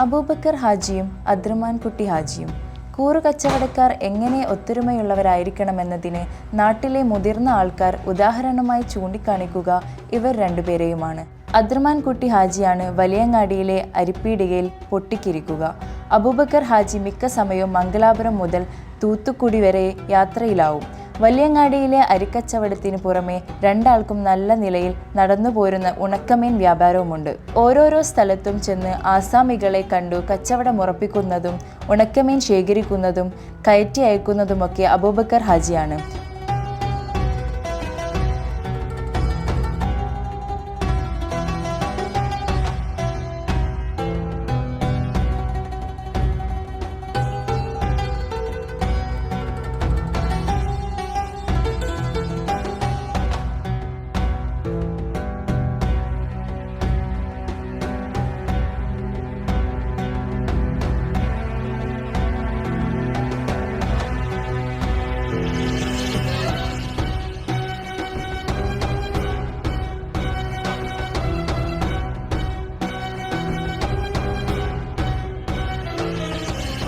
അബൂബക്കർ ഹാജിയും അദ്രമാൻ കുട്ടി ഹാജിയും. കൂറുകച്ചവടക്കാർ എങ്ങനെ ഒത്തൊരുമയുള്ളവരായിരിക്കണമെന്നതിന് നാട്ടിലെ മുതിർന്ന ആൾക്കാർ ഉദാഹരണമായി ചൂണ്ടിക്കാണിക്കുക ഇവർ രണ്ടുപേരെയുമാണ്. അദ്രമാൻ കുട്ടി ഹാജിയാണ് വലിയങ്ങാടിയിലെ അരിപ്പീടികയിൽ പൊട്ടിക്കിരിക്കുക. അബൂബക്കർ ഹാജി മിക്ക സമയവും മംഗലാപുരം മുതൽ തൂത്തുക്കുടി വരെ യാത്രയിലാവും. വലിയങ്ങാടിയിലെ അരിക്കച്ചവടത്തിന് പുറമെ രണ്ടാൾക്കും നല്ല നിലയിൽ നടന്നു പോരുന്ന ഉണക്കമീൻ വ്യാപാരവുമുണ്ട്. ഓരോരോ സ്ഥലത്തും ചെന്ന് ആസാമികളെ കണ്ടു കച്ചവടമുറപ്പിക്കുന്നതും ഉണക്കമീൻ ശേഖരിക്കുന്നതും കയറ്റി അയക്കുന്നതുമൊക്കെ അബൂബക്കർ ഹാജിയാണ്.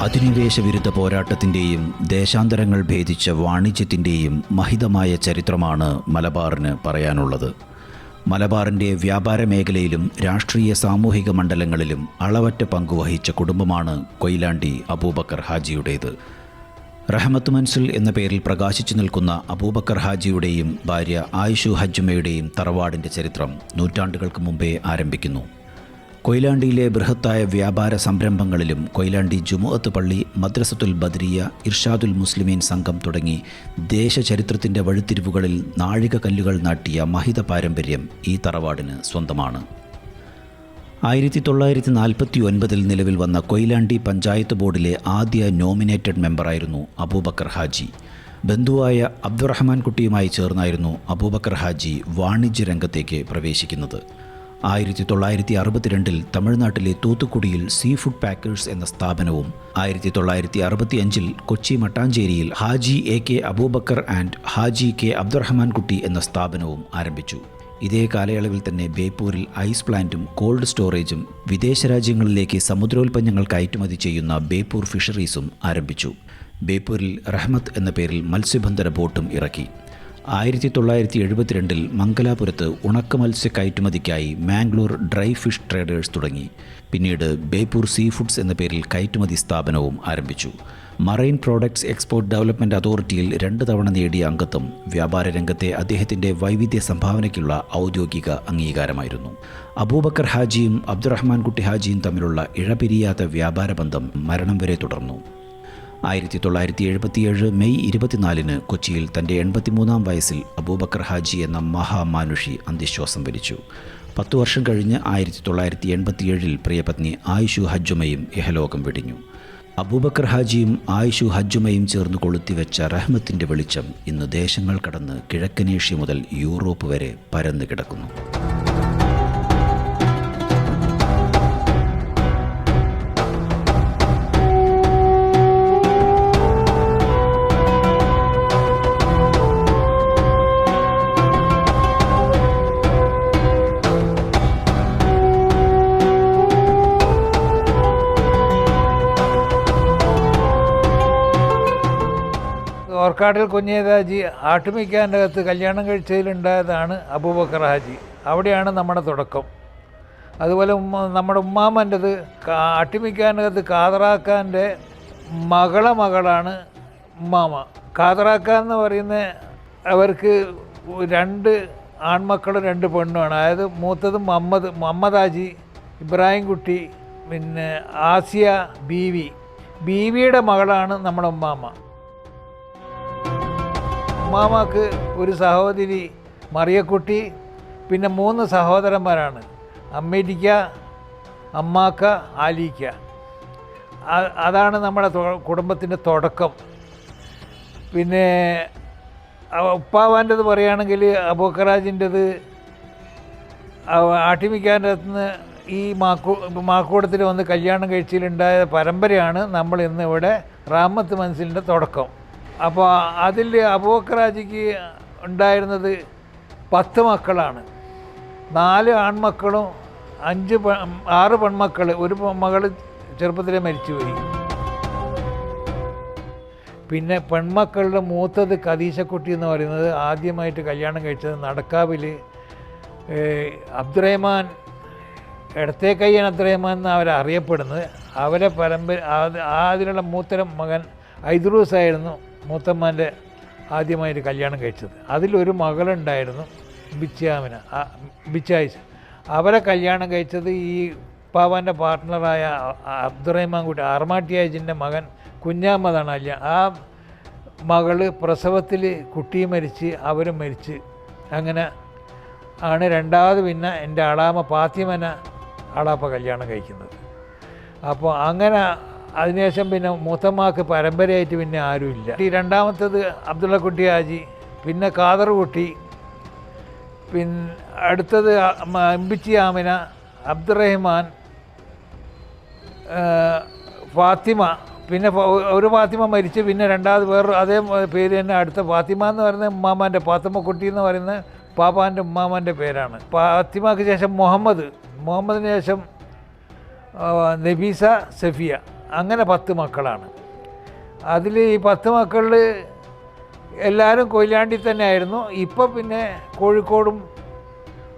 അധിനിവേശ വിരുദ്ധ പോരാട്ടത്തിൻ്റെയും ദേശാന്തരങ്ങൾ ഭേദിച്ച വാണിജ്യത്തിൻ്റെയും മഹിതമായ ചരിത്രമാണ് മലബാറിന് പറയാനുള്ളത്. മലബാറിൻ്റെ വ്യാപാര മേഖലയിലും രാഷ്ട്രീയ സാമൂഹിക മണ്ഡലങ്ങളിലും അളവറ്റ പങ്കുവഹിച്ച കുടുംബമാണ് കൊയിലാണ്ടി അബൂബക്കർ ഹാജിയുടേത്. റഹ്മത്ത് മൻസിൽ എന്ന പേരിൽ പ്രകാശിച്ചു നിൽക്കുന്ന അബൂബക്കർ ഹാജിയുടെയും ഭാര്യ ആയിഷു ഹജ്ജുമയുടെയും തറവാടിൻ്റെ ചരിത്രം നൂറ്റാണ്ടുകൾക്ക് മുമ്പേ ആരംഭിക്കുന്നു. കൊയിലാണ്ടിയിലെ ബൃഹത്തായ വ്യാപാര സംരംഭങ്ങളിലും കൊയിലാണ്ടി ജുമുഅത്ത് പള്ളി, മദ്രസത്തുൽ ബദ്രിയ, ഇർഷാദുൽ മുസ്ലിമീൻ സംഘം തുടങ്ങി ദേശചരിത്രത്തിൻ്റെ വഴിത്തിരിവുകളിൽ നാഴികക്കല്ലുകൾ നാട്ടിയ മഹിത പാരമ്പര്യം ഈ തറവാടിന് സ്വന്തമാണ്. 1949 നിലവിൽ വന്ന കൊയിലാണ്ടി പഞ്ചായത്ത് ബോർഡിലെ ആദ്യ നോമിനേറ്റഡ് മെമ്പറായിരുന്നു അബൂബക്കർ ഹാജി. ബന്ധുവായ അബ്ദുറഹ്മാൻ കുട്ടിയുമായി ചേർന്നായിരുന്നു അബൂബക്കർ ഹാജി വാണിജ്യ രംഗത്തേക്ക് പ്രവേശിക്കുന്നത്. 1962 തമിഴ്നാട്ടിലെ തൂത്തുക്കുടിയിൽ സീ ഫുഡ് പാക്കേഴ്സ് എന്ന സ്ഥാപനവും 1965 കൊച്ചി മട്ടാഞ്ചേരിയിൽ Haji AK Abubakar and Haji K Abdurahman Kutty എന്ന സ്ഥാപനവും ആരംഭിച്ചു. ഇതേ കാലയളവിൽ തന്നെ ബേപ്പൂരിൽ ഐസ് പ്ലാന്റും കോൾഡ് സ്റ്റോറേജും വിദേശ രാജ്യങ്ങളിലേക്ക് സമുദ്രോൽപ്പന്നങ്ങൾ കയറ്റുമതി ചെയ്യുന്ന ബേപ്പൂർ ഫിഷറീസും ആരംഭിച്ചു. ബേപ്പൂരിൽ റഹ്മത്ത് എന്ന പേരിൽ മത്സ്യബന്ധന ബോട്ടും ഇറക്കി. 1972 മംഗലാപുരത്ത് ഉണക്ക മത്സ്യ കയറ്റുമതിക്കായി മാംഗ്ലൂർ ഡ്രൈ ഫിഷ് ട്രേഡേഴ്സ് തുടങ്ങി. പിന്നീട് ബേപ്പൂർ സീ ഫുഡ്സ് എന്ന പേരിൽ കയറ്റുമതി സ്ഥാപനവും ആരംഭിച്ചു. മറൈൻ പ്രോഡക്ട്സ് എക്സ്പോർട്ട് ഡെവലപ്മെൻറ്റ് അതോറിറ്റിയിൽ 2 തവണ നേടിയ അംഗത്വം വ്യാപാര രംഗത്തെ അദ്ദേഹത്തിൻ്റെ വൈവിധ്യ സംഭാവനയ്ക്കുള്ള ഔദ്യോഗിക അംഗീകാരമായിരുന്നു. അബൂബക്കർ ഹാജിയും അബ്ദുറഹ്മാൻ കുട്ടി ഹാജിയും തമ്മിലുള്ള ഇഴപിരിയാത്ത വ്യാപാര ബന്ധം മരണം വരെ തുടർന്നു. 1977 മെയ് 24 കൊച്ചിയിൽ തൻ്റെ 83-ാം വയസ്സിൽ അബൂബക്കർ ഹാജി എന്ന മഹാമാനുഷി അന്ത്യശ്വാസം വലിച്ചു. 10 വർഷം കഴിഞ്ഞ് 1987 പ്രിയപത്നി ആയിഷു ഹജ്ജുമയും ഇഹലോകം വെടിഞ്ഞു. അബൂബക്കർ ഹാജിയും ആയിഷു ഹജ്ജുമയും ചേർന്ന് കൊളുത്തിവെച്ച റഹ്മത്തിൻ്റെ വെളിച്ചം ഇന്ന് ദേശങ്ങൾ കടന്ന് കിഴക്കനേഷ്യ മുതൽ യൂറോപ്പ് വരെ പരന്നു കിടക്കുന്നു. ഓർക്കാട്ടിൽ കുഞ്ഞേതാജി ആട്ടുമിക്കാൻ്റെ അകത്ത് കല്യാണം കഴിച്ചതിലുണ്ടായതാണ് അബൂബക്കർ ഹാജി. അവിടെയാണ് നമ്മുടെ തുടക്കം. അതുപോലെ നമ്മുടെ ഉമ്മാമ്മൻ്റെത് ആട്ടുമിക്കാൻ്റെ അകത്ത് കാതറാക്കാൻ്റെ മകളാണ് ഉമ്മാമ്മ. കാതറാക്ക എന്ന് പറയുന്ന അവർക്ക് 2 ആൺമക്കളും 2 പെണ്ണുമാണ്. അതായത് മൂത്തത് മുഹമ്മദ് ഹാജി, ഇബ്രാഹിം കുട്ടി, പിന്നെ ആസിയ ബീവിയുടെ മകളാണ് നമ്മുടെ ഉമ്മാമ്മ. ഉമ്മാമ്മക്ക് ഒരു സഹോദരി മറിയക്കുട്ടി, പിന്നെ 3 സഹോദരന്മാരാണ്. അമ്മേരിക്ക, അമ്മാക്ക, ആലിക്ക. അതാണ് നമ്മുടെ കുടുംബത്തിൻ്റെ തുടക്കം. പിന്നെ ഉപ്പാവാൻ്റെത് പറയുകയാണെങ്കിൽ അബൂബക്കർ ഹാജിൻ്റെത് ആട്ടിമിക്കാൻ്റെ അകത്തുനിന്ന് ഈ മാക്കൂടത്തിൽ വന്ന് കല്യാണം കഴിച്ചതിലുണ്ടായ പരമ്പരയാണ് നമ്മൾ ഇന്ന് ഇവിടെ റഹ്മത്ത് മൻസിലിൻ്റെ തുടക്കം. അപ്പോൾ അതിൽ അബൂബക്കർ ഹാജിക്ക് ഉണ്ടായിരുന്നത് 10 മക്കളാണ്. 4 ആൺമക്കളും 6 പെൺമക്കൾ. ഒരു മകൾ ചെറുപ്പത്തിലെ മരിച്ചുപോയി. പിന്നെ പെൺമക്കളുടെ മൂത്തത് ഖദീജക്കുട്ടി എന്ന് പറയുന്നത് ആദ്യമായിട്ട് കല്യാണം കഴിച്ചത് നടക്കാവിൽ അബ്ദുറഹ്മാൻ, ഇടത്തേ കയ്യൻ അബ്ദുറഹ്മാൻ എന്ന് അവരറിയപ്പെടുന്നത്. അവരെ അതിലുള്ള മൂത്തരം മകൻ ഐദ്രൂസ് ആയിരുന്നു മൂത്തമ്മാൻ്റെ ആദ്യമായിട്ട് കല്യാണം കഴിച്ചത്. അതിലൊരു മകളുണ്ടായിരുന്നു ബിച്ചായിസ്. അവരെ കല്യാണം കഴിച്ചത് ഈ പാവാൻ്റെ പാർട്ട്ണറായ അബ്ദുറഹ്മാൻ കുട്ടി അർമാട്ടിയാജിൻ്റെ മകൻ കുഞ്ഞാമ്മതാണ്. ആ മകള് പ്രസവത്തിൽ കുട്ടി മരിച്ച് അവരും മരിച്ച്. അങ്ങനെ ആണ് രണ്ടാമത് പിന്നെ എൻ്റെ അളാമ ഫാത്തിമനെ അളാപ്പ കല്യാണം കഴിക്കുന്നത്. അപ്പോൾ അങ്ങനെ അതിനുശേഷം പിന്നെ മൂത്തമ്മാക്ക് പരമ്പരയായിട്ട് പിന്നെ ആരുമില്ല. ഈ രണ്ടാമത്തേത് അബ്ദുള്ള കുട്ടി ഹാജി, പിന്നെ ഖാദർ കുട്ടി, പിന്നെ അടുത്തത് എംബിച്ചി ആമിന, അബ്ദുറഹ്മാൻ, ഫാത്തിമ. പിന്നെ ഒരു ഫാത്തിമ മരിച്ച് പിന്നെ രണ്ടാമത് വേറൊരു അതേ പേര് തന്നെ അടുത്ത ഫാത്തിമ എന്ന് പറയുന്നത് ഉമ്മാമാൻ്റെ, ഫാത്തിമ കുട്ടി എന്ന് പറയുന്നത് പാപ്പാൻ്റെ ഉമ്മാമാൻ്റെ പേരാണ്. ഫാത്തിമയ്ക്ക് ശേഷം മുഹമ്മദിന് ശേഷം നബീസ, സഫിയ, അങ്ങനെ 10 മക്കളാണ്. അതിൽ ഈ 10 മക്കളിൽ എല്ലാവരും കൊയിലാണ്ടി തന്നെ ആയിരുന്നു. ഇപ്പോൾ പിന്നെ കോഴിക്കോടും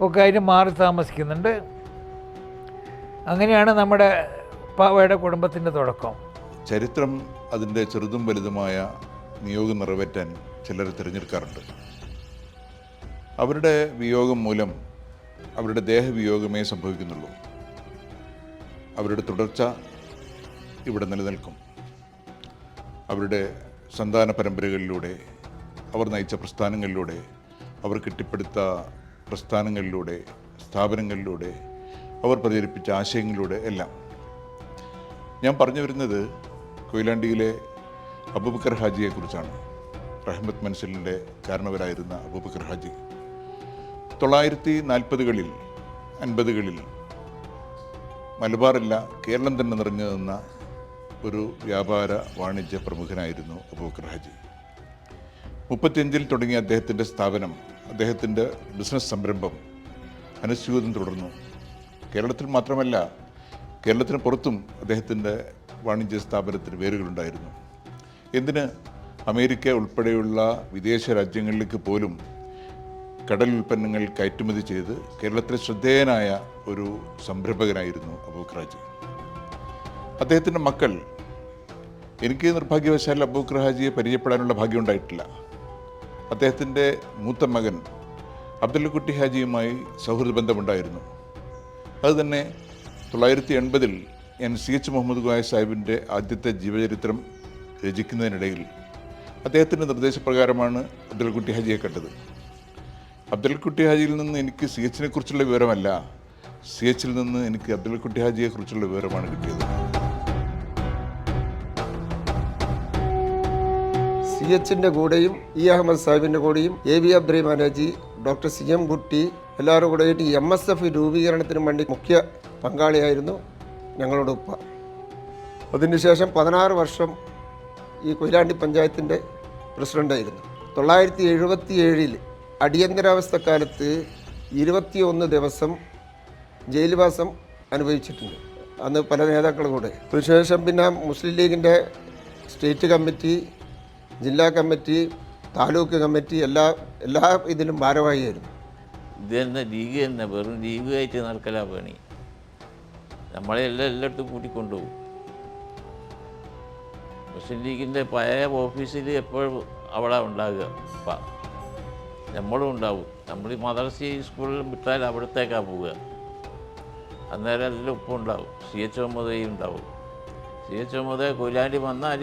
ഒക്കെ ആയിട്ട് മാറി താമസിക്കുന്നുണ്ട്. അങ്ങനെയാണ് നമ്മുടെ പാവയുടെ കുടുംബത്തിൻ്റെ തുടക്കം. ചരിത്രം അതിൻ്റെ ചെറുതും വലുതുമായ നിയോഗം നിറവേറ്റാൻ ചിലർ തിരഞ്ഞെടുക്കാറുണ്ട്. അവരുടെ വിയോഗം മൂലം അവരുടെ ദേഹവിയോഗമേ സംഭവിക്കുന്നുള്ളൂ. അവരുടെ തുടർച്ച ഇവിടെ നിലനിൽക്കും. അവരുടെ സന്താന പരമ്പരകളിലൂടെ, അവർ നയിച്ച പ്രസ്ഥാനങ്ങളിലൂടെ, അവർ കെട്ടിപ്പടുത്ത പ്രസ്ഥാനങ്ങളിലൂടെ, സ്ഥാപനങ്ങളിലൂടെ, അവർ പ്രചരിപ്പിച്ച ആശയങ്ങളിലൂടെ എല്ലാം. ഞാൻ പറഞ്ഞു വരുന്നത് കൊയിലാണ്ടിയിലെ അബൂബക്കർ ഹാജിയെക്കുറിച്ചാണ്. റഹ്മത്ത് മൻസിലിൻ്റെ കാരണവരായിരുന്ന അബൂബക്കർ ഹാജി 1940-കളിൽ 50-കളിൽ മലബാറല്ല കേരളം തന്നെ നിറഞ്ഞു നിന്ന ഒരു വ്യാപാര വാണിജ്യ പ്രമുഖനായിരുന്നു അബൂബക്കർ ഹാജി. 35-ൽ തുടങ്ങിയ അദ്ദേഹത്തിൻ്റെ സ്ഥാപനം, അദ്ദേഹത്തിൻ്റെ ബിസിനസ് സംരംഭം അനുസ്യൂതം തുടർന്നു. കേരളത്തിൽ മാത്രമല്ല, കേരളത്തിന് പുറത്തും അദ്ദേഹത്തിൻ്റെ വാണിജ്യ സ്ഥാപനത്തിന് വേരുകളുണ്ടായിരുന്നു. എന്തിന്, അമേരിക്ക ഉൾപ്പെടെയുള്ള വിദേശ രാജ്യങ്ങളിലേക്ക് പോലും കടൽ ഉൽപ്പന്നങ്ങൾ കയറ്റുമതി ചെയ്ത് കേരളത്തിലെ ശ്രദ്ധേയനായ ഒരു സംരംഭകനായിരുന്നു അബൂബക്കർ ഹാജി. അദ്ദേഹത്തിൻ്റെ മക്കൾ, എനിക്ക് നിർഭാഗ്യവശാൽ അബൂബക്കർ ഹാജിയെ പരിചയപ്പെടാനുള്ള ഭാഗ്യം ഉണ്ടായിട്ടില്ല. അദ്ദേഹത്തിൻ്റെ മൂത്ത മകൻ അബ്ദുള്ളക്കുട്ടി ഹാജിയുമായി സൗഹൃദ ബന്ധമുണ്ടായിരുന്നു. അതുതന്നെ 1980-ൽ ഞാൻ CH മുഹമ്മദ് കോയ സാഹിബിൻ്റെ ആദ്യത്തെ ജീവചരിത്രം രചിക്കുന്നതിനിടയിൽ അദ്ദേഹത്തിൻ്റെ നിർദ്ദേശപ്രകാരമാണ് അബ്ദുള്ളക്കുട്ടി ഹാജിയെ കണ്ടത്. അബ്ദുള്ളക്കുട്ടി ഹാജിയിൽ നിന്ന് എനിക്ക് CHനെ കുറിച്ചുള്ള വിവരമല്ല, CHൽ നിന്ന് എനിക്ക് അബ്ദുള്ളക്കുട്ടി ഹാജിയെക്കുറിച്ചുള്ള വിവരമാണ് കിട്ടിയത്. CHൻ്റെ കൂടെയും അഹമ്മദ് സാഹിബിൻ്റെ കൂടെയും AV Abdurahman Haji, doctor CM Kutty എല്ലാവരും കൂടെയായിട്ട് MSF രൂപീകരണത്തിന് വേണ്ടി മുഖ്യ പങ്കാളിയായിരുന്നു ഞങ്ങളുടെ ഉപ്പ. അതിനുശേഷം 16 വർഷം ഈ കൊയിലാണ്ടി പഞ്ചായത്തിൻ്റെ പ്രസിഡൻ്റായിരുന്നു. 1977-ൽ അടിയന്തരാവസ്ഥ കാലത്ത് 21 ദിവസം ജയിൽവാസം അനുഭവിച്ചിട്ടുണ്ട്, അന്ന് പല നേതാക്കളും കൂടെ. അതിനുശേഷം പിന്നെ മുസ്ലിം ലീഗിൻ്റെ സ്റ്റേറ്റ് കമ്മിറ്റി, ജില്ലാ കമ്മിറ്റി, താലൂക്ക് കമ്മിറ്റി എല്ലാ ഇതിലും ഭാരവാഹിയായിരുന്നു. ഇത് തന്നെ ലീഗ് തന്നെ, വെറും ലീഗുമായിട്ട് നടക്കലാ പണി. നമ്മളെ എല്ലായിടത്തും കൂട്ടിക്കൊണ്ടുപോകും. മുസ്ലിം ലീഗിൻ്റെ പഴയ ഓഫീസിൽ എപ്പോഴും അവിടെ ഉണ്ടാകുക. നമ്മളും ഉണ്ടാവും. നമ്മൾ ഈ മദ്രസ സ്കൂളിലും വിട്ടാൽ അവിടത്തേക്കാണ് പോവുക. അന്നേരം എല്ലാം ഉപ്പും ഉണ്ടാവും. CH മുഹമ്മദ് ഉണ്ടാവും. CH മുഹമ്മദ് കൊയിലാണ്ടി വന്നാൽ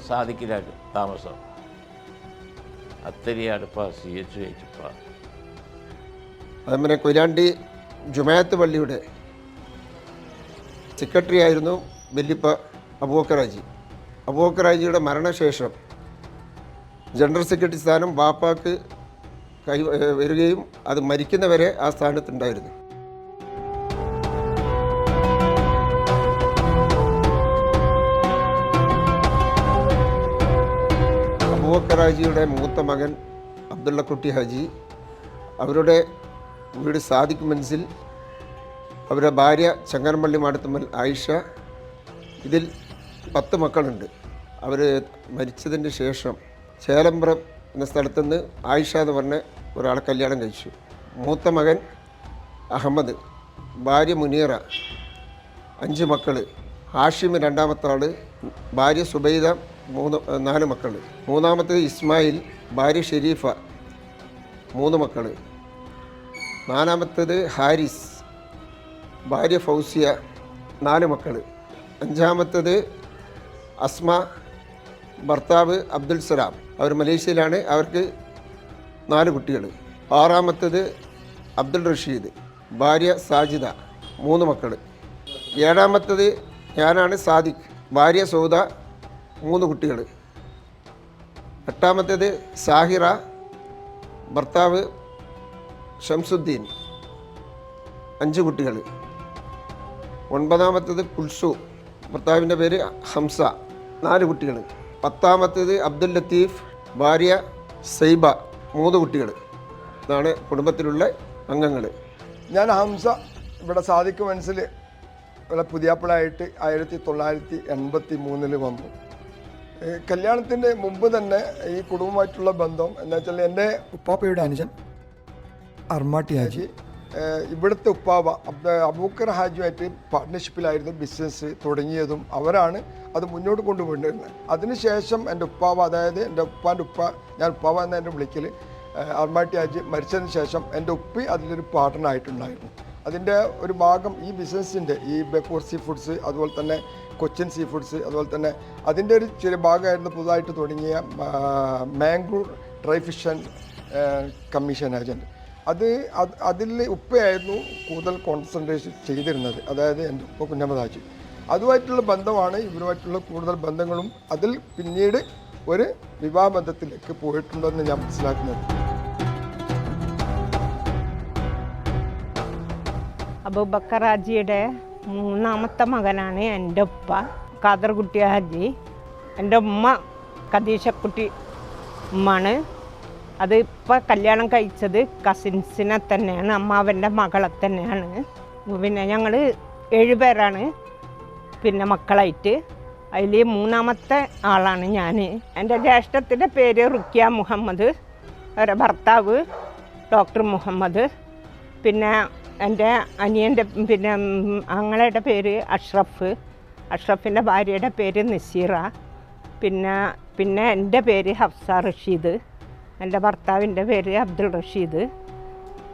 സാധിക്കില്ലാക്കും താമസം. അത്രയും അടുപ്പാ CH കഴിച്ചപ്പാ. അതേപോലെ കൊയിലാണ്ടി ജുമാഅത്ത് പള്ളിയുടെ സെക്രട്ടറി ആയിരുന്നു വല്യപ്പ അബൂബക്കർ ഹാജി. അബൂബക്കർ ഹാജിയുടെ മരണശേഷം ജനറൽ സെക്രട്ടറി സ്ഥാനം ബാപ്പാക്ക് വരികയും അത് മരിക്കുന്നവരെ ആ സ്ഥാനത്തുണ്ടായിരുന്നു. അബൂബക്കർ ഹാജിയുടെ മൂത്ത മകൻ അബ്ദുള്ളക്കുട്ടി ഹാജി, അവരുടെ വീട് സാദിഖ് മൻസിൽ, അവരുടെ ഭാര്യ ചങ്ങരമ്പള്ളി മാടത്തുമ്മൽ ആയിഷ, ഇതിൽ 10 മക്കളുണ്ട്. അവർ മരിച്ചതിന് ശേഷം ചേലമ്പ്രം എന്ന സ്ഥലത്തുനിന്ന് ആയിഷ എന്ന് പറഞ്ഞ ഒരാളെ കല്യാണം കഴിച്ചു. മൂത്ത മകൻ അഹമ്മദ്, ഭാര്യ മുനീറ, 5 മക്കൾ. ഹാഷിം രണ്ടാമത്തെ ആൾ, ഭാര്യ സുബൈദ, 4 മക്കൾ. മൂന്നാമത്തേത് ഇസ്മായിൽ, ഭാര്യ ഷെരീഫ, 3 മക്കൾ. നാലാമത്തേത് ഹാരിസ്, ഭാര്യ ഫൗസിയ, 4 മക്കൾ. അഞ്ചാമത്തേത് അസ്മ, ഭർത്താവ് അബ്ദുൽ സലാം, അവർ മലേഷ്യയിലാണ്, അവർക്ക് 4 കുട്ടികൾ. ആറാമത്തേത് അബ്ദുൽ റഷീദ്, ഭാര്യ സാജിദ, 3 മക്കൾ. ഏഴാമത്തേത് ഞാനാണ്, സാദിഖ്, ഭാര്യ സൗദ, 3 കുട്ടികൾ. എട്ടാമത്തേത് സാഹിറ, ഭർത്താവ് ഷംസുദ്ദീൻ, 5 കുട്ടികൾ. ഒൻപതാമത്തേത് കുൽസു, ഭർത്താവിൻ്റെ പേര് ഹംസ, 4 കുട്ടികൾ. 10ാമത്തേത് അബ്ദുൽ ലത്തീഫ്, ഭാര്യ സൈബ, 3 കുട്ടികൾ. ഇതാണ് കുടുംബത്തിലുള്ള അംഗങ്ങൾ. ഞാൻ ഹംസ, ഇവിടെ സാദിഖ് മനസ്സിൽ ഇവിടെ പുതിയാപ്പിളായിട്ട് 1983 വന്നു. കല്യാണത്തിൻ്റെ മുമ്പ് തന്നെ ഈ കുടുംബമായിട്ടുള്ള ബന്ധം എന്താ വെച്ചാൽ എൻ്റെ ഉപ്പാപ്പയുടെ അനുജൻ അർമാട്ടി ഹാജി, ഇവിടുത്തെ ഉപ്പാവ അബൂക്കർ ഹാജിയുമായിട്ട് പാർട്ട്ണർഷിപ്പിലായിരുന്നു ബിസിനസ് തുടങ്ങിയതും. അവരാണ് അത് മുന്നോട്ട് കൊണ്ടുപോയിരുന്നത്. അതിനുശേഷം എൻ്റെ ഉപ്പാവ, അതായത് എൻ്റെ ഉപ്പാൻ്റെ ഉപ്പ, ഞാൻ ഉപ്പാവ എന്ന എൻ്റെ വിളിക്കൽ, അർമാട്ടി ഹാജി മരിച്ചതിന് ശേഷം എൻ്റെ ഉപ്പി അതിലൊരു പാർട്ട്ണറായിട്ടുണ്ടായിരുന്നു. അതിൻ്റെ ഒരു ഭാഗം ഈ ബിസിനസ്സിൻ്റെ ഈ ബേപ്പൂർ സീ ഫുഡ്സ്, അതുപോലെ തന്നെ കൊച്ചിൻ സീ ഫുഡ്സ്, അതുപോലെ തന്നെ അതിൻ്റെ ഒരു ചെറിയ ഭാഗമായിരുന്നു പുതുതായിട്ട് തുടങ്ങിയ Mangalore dry fish and commission agent. അതിൽ ഉപ്പയായിരുന്നു കൂടുതൽ കോൺസെൻട്രേഷൻ ചെയ്തിരുന്നത്, അതായത് എൻ്റെ ഉപ്പ കുഞ്ഞമ്മദ് ഹാജി. അതുമായിട്ടുള്ള ബന്ധമാണ് ഇവരുമായിട്ടുള്ള കൂടുതൽ ബന്ധങ്ങളും. അതിൽ പിന്നീട് ഒരു വിവാഹബന്ധത്തിലേക്ക് പോയിട്ടുണ്ടെന്ന് ഞാൻ മനസ്സിലാക്കുന്നത്. അബൂബക്കർ ഹാജിയുടെ 3ാമത്തെ മകനാണ് എൻ്റെ ഉപ്പ ഖാദർകുട്ടി ഹാജി. എൻ്റെ ഉമ്മ ഖദീഷക്കുട്ടി ഉമ്മാണ്. അത് ഇപ്പോൾ കല്യാണം കഴിച്ചത് കസിൻസിനെ തന്നെയാണ്, അമ്മാവൻ്റെ മകളെ തന്നെയാണ്. പിന്നെ ഞങ്ങൾ 7 പേരാണ് പിന്നെ മക്കളായിട്ട്. അതിൽ 3ാമത്തെ ആളാണ് ഞാൻ. എൻ്റെ ജ്യേഷ്ഠത്തിൻ്റെ പേര് റുക്കിയ മുഹമ്മദ്, അവരുടെ ഭർത്താവ് ഡോക്ടർ മുഹമ്മദ്. പിന്നെ എൻ്റെ അനിയൻ്റെ പിന്നെ ആങ്ങളയുടെ പേര് അഷ്റഫ്, അഷ്റഫിൻ്റെ ഭാര്യയുടെ പേര് നസീറ. പിന്നെ എൻ്റെ പേര് ഹഫ്സ റഷീദ്, എൻ്റെ ഭർത്താവിൻ്റെ പേര് അബ്ദുൾ റഷീദ്.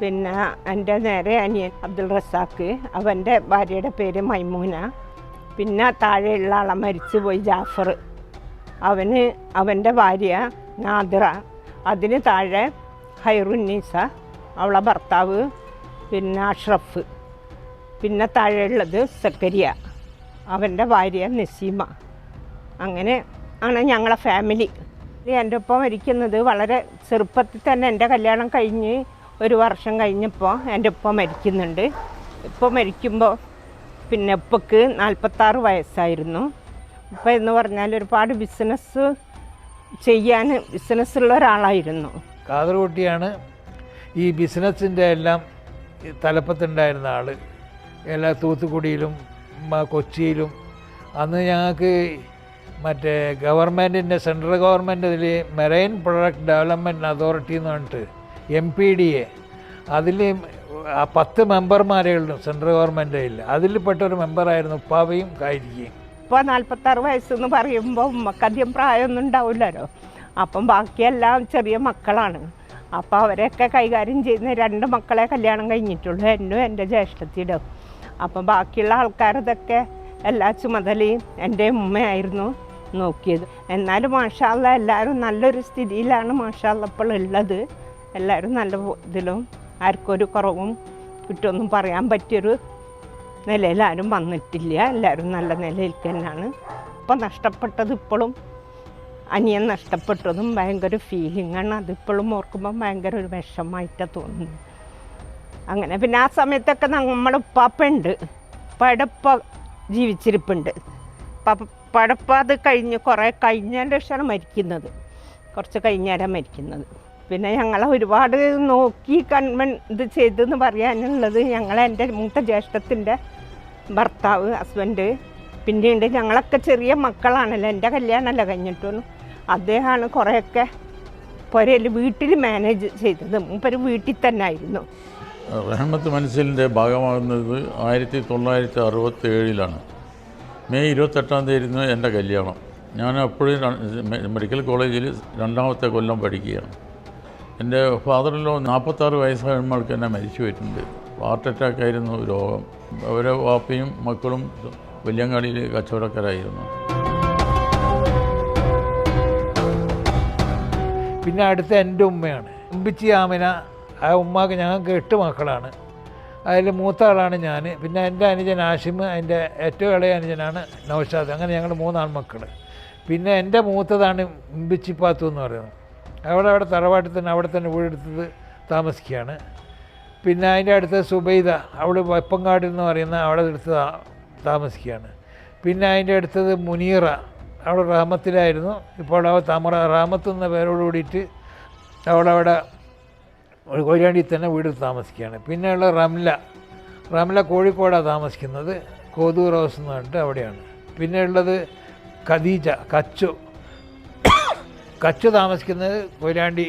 പിന്നെ എൻ്റെ നേരെ അനിയൻ അബ്ദുൾ റസാഖ്, അവൻ്റെ ഭാര്യയുടെ പേര് മൈമൂന. പിന്നെ താഴെയുള്ള ആളെ മരിച്ചുപോയി ജാഫർ, അവൻ്റെ ഭാര്യ നാദിറ. അതിന് താഴെ ഹൈറുന്നീസ, അവളെ ഭർത്താവ് പിന്നെ അഷ്റഫ്. പിന്നെ താഴെയുള്ളത് സക്കരിയ, അവൻ്റെ ഭാര്യ നസീമ. അങ്ങനെ ആണ് ഞങ്ങളെ ഫാമിലി. എൻ്റെ ഒപ്പം മരിക്കുന്നത് വളരെ ചെറുപ്പത്തിൽ തന്നെ, എൻ്റെ കല്യാണം കഴിഞ്ഞ് 1 വർഷം കഴിഞ്ഞപ്പോൾ എൻ്റെ ഒപ്പം മരിക്കുന്നുണ്ട്. ഇപ്പോൾ മരിക്കുമ്പോൾ പിന്നെ ഉപ്പക്ക് 46 വയസ്സായിരുന്നു. ഉപ്പ എന്ന് പറഞ്ഞാൽ ഒരുപാട് ബിസിനസ്സുള്ള ഒരാളായിരുന്നു. കാതർകുട്ടിയാണ് ഈ ബിസിനസ്സിൻ്റെ എല്ലാം തലപ്പത്തുണ്ടായിരുന്ന ആൾ. എല്ലാ തൂത്തുക്കുടിയിലും കൊച്ചിയിലും. അന്ന് ഞങ്ങൾക്ക് മറ്റേ ഗവൺമെൻറ്റിൻ്റെ സെൻട്രൽ ഗവൺമെൻറ് ഇതിൽ മെറൈൻ പ്രൊഡക്റ്റ് ഡെവലപ്മെൻറ്റ് അതോറിറ്റി എന്ന് പറഞ്ഞിട്ട് MPDA, അതിൽ 10 മെമ്പർമാരേ ഉള്ളൂ സെൻട്രൽ ഗവൺമെൻറ്റിൽ. അതിൽപ്പെട്ടൊരു മെമ്പറായിരുന്നു ഉപ്പാവയും കായിരിക്കുകയും. ഇപ്പോൾ 46 വയസ്സെന്ന് പറയുമ്പോൾ ഉമ്മക്കധികം പ്രായമൊന്നും ഉണ്ടാവില്ലല്ലോ. അപ്പം ബാക്കിയെല്ലാം ചെറിയ മക്കളാണ്. അപ്പോൾ അവരെയൊക്കെ കൈകാര്യം ചെയ്യുന്ന 2 മക്കളെ കല്യാണം കഴിഞ്ഞിട്ടുള്ളൂ, എന്നും എൻ്റെ ജ്യേഷ്ഠത്തിയുടെ. അപ്പം ബാക്കിയുള്ള ആൾക്കാരതൊക്കെ എല്ലാ ചുമതലയും എൻ്റെ ഉമ്മയായിരുന്നു നോക്കിയത്. എന്നാലും മാഷാ അല്ലാ എല്ലാവരും നല്ലൊരു സ്ഥിതിയിലാണ് മാഷാ അല്ലാ ഇപ്പോൾ ഉള്ളത്. എല്ലാവരും നല്ല ഇതിലും ആർക്കും ഒരു കുറവും കുറ്റമൊന്നും പറയാൻ പറ്റിയൊരു നിലയിൽ ആരും വന്നിട്ടില്ല. എല്ലാവരും നല്ല നിലയിൽ തന്നെയാണ്. ഇപ്പം നഷ്ടപ്പെട്ടത് ഇപ്പോഴും അനിയൻ നഷ്ടപ്പെട്ടതും ഭയങ്കര ഫീലിംഗാണ്. അതിപ്പോഴും ഓർക്കുമ്പം ഭയങ്കര ഒരു വിഷമമായിട്ടാണ് തോന്നുന്നു. അങ്ങനെ പിന്നെ ആ സമയത്തൊക്കെ നമ്മുടെ ഉപ്പാപ്പുണ്ട്, പടപ്പ ജീവിച്ചിരിപ്പുണ്ട്. പടപ്പ അത് കുറേ കഴിഞ്ഞതിൻ്റെ ശേഷമാണ് മരിക്കുന്നത്, കുറച്ച് കഴിഞ്ഞാലാണ് മരിക്കുന്നത്. പിന്നെ ഞങ്ങളെ ഒരുപാട് നോക്കി ഇത് ചെയ്തെന്ന് പറയാനുള്ളത് എൻ്റെ മൂത്ത ജ്യേഷ്ഠത്തിൻ്റെ ഭർത്താവ് ഹസ്ബൻഡ് പിന്നീട് ഞങ്ങളൊക്കെ ചെറിയ മക്കളാണല്ലോ, എൻ്റെ കല്യാണമല്ല കഴിഞ്ഞിട്ടൊന്നും. അദ്ദേഹമാണ് കുറേയൊക്കെ പുരയിൽ വീട്ടിൽ മാനേജ് ചെയ്തത്. മൂപ്പര് വീട്ടിൽ തന്നെ ആയിരുന്നു. റഹ്മത്ത് മൻസിലിൻ്റെ ഭാഗമാകുന്നത് 1967 മെയ് 28 ആയിരുന്നു എൻ്റെ കല്യാണം. ഞാൻ അപ്പോഴും മെഡിക്കൽ കോളേജിൽ 2ാമത്തെ കൊല്ലം പഠിക്കുകയാണ്. എൻ്റെ ഫാദറിലോ 46 വയസ്സാകുമ്പോൾക്ക് എന്നെ മരിച്ചു പോയിട്ടുണ്ട്. ഹാർട്ട് അറ്റാക്കായിരുന്നു രോഗം. അവരെ വാപ്പയും മക്കളും വല്യങ്ങാടിയിൽ കച്ചവടക്കാരായിരുന്നു. പിന്നെ അടുത്ത എൻ്റെ ഉമ്മയാണ്, ഉമ്പിച്ചി ആമിന. ആ ഉമ്മാക്ക് ഞങ്ങൾക്ക് 8 മക്കളാണ്. അതിൽ മൂത്ത ആളാണ് ഞാൻ. പിന്നെ എൻ്റെ അനുജൻ ആഷിം, അതിൻ്റെ ഏറ്റവും ഇളയ അനുജനാണ് നൗഷാദ്. അങ്ങനെ ഞങ്ങൾ 3 ആൺമക്കൾ. പിന്നെ എൻ്റെ മൂത്തതാണ് ഉമ്പിച്ചിപ്പാത്തു എന്ന് പറയുന്നത്. അവിടെ തറവാട്ടിൽ തന്നെ അവിടെ തന്നെ വീടെടുത്തത് താമസിക്കുകയാണ്. പിന്നെ അതിൻ്റെ അടുത്ത് സുബൈദ, അവൾ വെപ്പങ്ങാട് എന്ന് പറയുന്ന അവിടെ എടുത്ത് താമസിക്കുകയാണ്. പിന്നെ അതിൻ്റെ അടുത്തത് മുനീറ, അവൾ റഹ്മത്തിലായിരുന്നു. ഇപ്പോൾ അവൾ റഹ്മത്ത് എന്ന പേരോട് കൂടിയിട്ട് അവളവിടെ കൊയിലാണ്ടിയിൽ തന്നെ വീട് താമസിക്കുകയാണ്. പിന്നെയുള്ള റംല കോഴിക്കോടാണ് താമസിക്കുന്നത്, കോതൂർ ഹൗസ് എന്ന് പറഞ്ഞിട്ട് അവിടെയാണ്. പിന്നെ ഉള്ളത് ഖദീജ, കച്ചു താമസിക്കുന്നത് കൊയിലാണ്ടി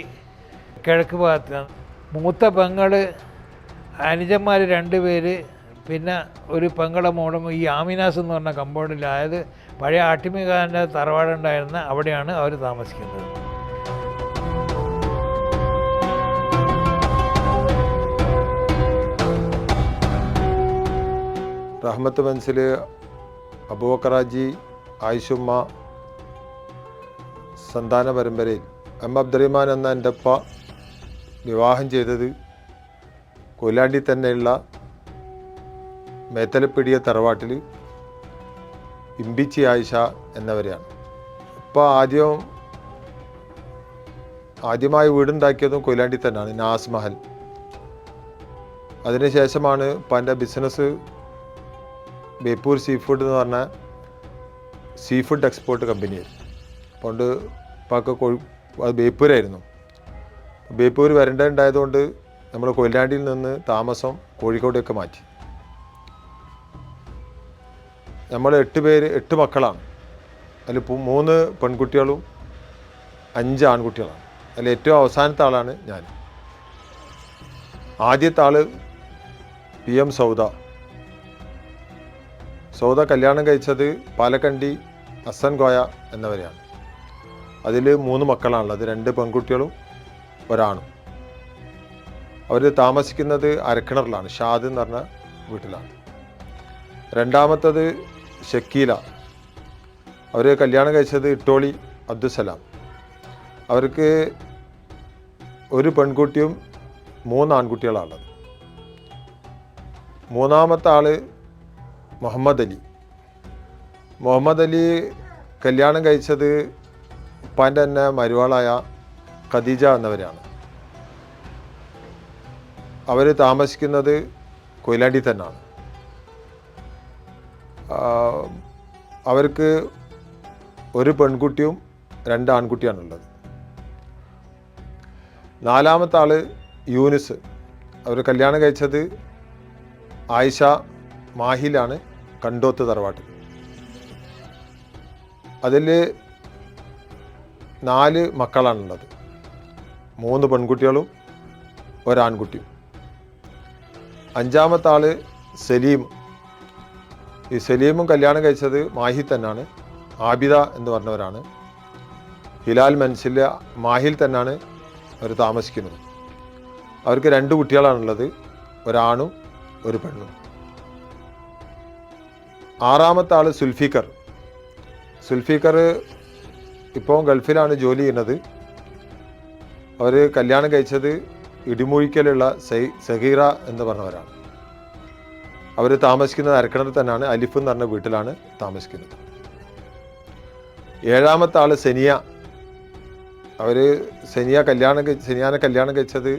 കിഴക്ക് ഭാഗത്താണ്. മൂത്ത പെങ്ങൾ, അനുജന്മാർ 2 പേര്, പിന്നെ ഒരു പെങ്ങളെ മോളും ഈ ആമിനാസ് എന്ന് പറഞ്ഞ കമ്പൗണ്ടിൽ, അതായത് പഴയ ആട്ടിമികാരൻ്റെ തറവാടുണ്ടായിരുന്ന അവിടെയാണ് അവർ താമസിക്കുന്നത്. റഹ്മത്ത് മൻസിൽ അബൂബക്കർ ഹാജി, ആയിഷുമ്മ സന്താന പരമ്പരയിൽ അബ്ദുറഹ്മാൻ എന്ന എൻ്റെ ഉപ്പ വിവാഹം ചെയ്തത് കൊയിലാണ്ടി തന്നെയുള്ള മേത്തലപ്പിടിയ തറവാട്ടിൽ ഇമ്പിച്ചി ആയിഷ എന്നവരെയാണ്. ഇപ്പോൾ ആദ്യമായി വീടുണ്ടാക്കിയതും കൊയിലാണ്ടി തന്നെയാണ്, നാസ് മഹൽ. അതിനുശേഷമാണ് ഉപ്പാൻ്റെ ബിസിനസ് ബേപ്പൂർ സീ ഫുഡ് എന്ന് പറഞ്ഞ സീ ഫുഡ് എക്സ്പോർട്ട് കമ്പനിയായിരുന്നു. അതുകൊണ്ട് ഉപ്പാക്ക് അത് ബേപ്പൂരായിരുന്നു. ബേപ്പൂർ വരേണ്ടതുണ്ടായതുകൊണ്ട് നമ്മൾ കൊയിലാണ്ടിയിൽ നിന്ന് താമസം കോഴിക്കോടേക്ക് മാറ്റി. നമ്മൾ 8 മക്കളാണ്. അതിൽ 3 പെൺകുട്ടികളും 5 ആൺകുട്ടികളാണ്. അതിൽ ഏറ്റവും അവസാനത്തെ ആളാണ് ഞാൻ. ആദ്യത്തെ ആൾ PM സൗദ കല്യാണം കഴിച്ചത് പാലക്കണ്ടി ഹസൻ കോയ എന്നവരെയാണ്. അതിൽ 3 മക്കളാണുള്ളത്, 2 പെൺകുട്ടികളും 1 ആണും. അവർ താമസിക്കുന്നത് അരക്കിണറിലാണ്, ഷാദ് എന്ന് പറഞ്ഞ വീട്ടിലാണ്. രണ്ടാമത്തത് ഷക്കീല, അവർ കല്യാണം കഴിച്ചത് ഇട്ടോളി അബ്ദുസലാം. അവർക്ക് 1 പെൺകുട്ടിയും 3 ആൺകുട്ടികളാണുള്ളത്. മൂന്നാമത്തെ ആൾ മുഹമ്മദ് അലി കല്യാണം കഴിച്ചത് ഉപ്പാൻ്റെ തന്നെ മരുവാളായ ഖദീജ എന്നവരാണ്. അവർ താമസിക്കുന്നത് കൊയിലാണ്ടി തന്നെയാണ്. അവർക്ക് 1 പെൺകുട്ടിയും 2 ആൺകുട്ടിയാണുള്ളത്. നാലാമത്തെ ആൾ യൂനിസ്, അവർ കല്യാണം കഴിച്ചത് ആയിഷ മാഹിലാണ്, കണ്ടോത്ത് തറവാട്ടിൽ. അതിൽ 4 മക്കളാണുള്ളത്, 3 പെൺകുട്ടികളും 1 ആൺകുട്ടിയും. അഞ്ചാമത്തെ ആൾ സലീം. ഈ സലീമും കല്യാണം കഴിച്ചത് മാഹി തന്നെയാണ്, ആബിദ എന്ന് പറഞ്ഞവരാണ്. ഹിലാൽ മൻസിലെ മാഹിൽ തന്നെയാണ് അവർ താമസിക്കുന്നത്. അവർക്ക് 2 കുട്ടികളാണുള്ളത്, 1 ആണും 1 പെണ്ണും. ആറാമത്തെ ആൾ സുൽഫിക്കർ ഇപ്പോൾ ഗൾഫിലാണ് ജോലി ചെയ്യുന്നത്. അവർ കല്യാണം കഴിച്ചത് ഇടിമുഴിക്കലുള്ള സഹീറ എന്ന് പറഞ്ഞവരാണ്. അവർ താമസിക്കുന്നത് അരക്കിണർ തന്നെയാണ്, അലിഫ് എന്ന് പറഞ്ഞ വീട്ടിലാണ് താമസിക്കുന്നത്. ഏഴാമത്തെ ആൾ സെനിയ. അവർ സെനിയാനെ കല്യാണം കഴിച്ചത്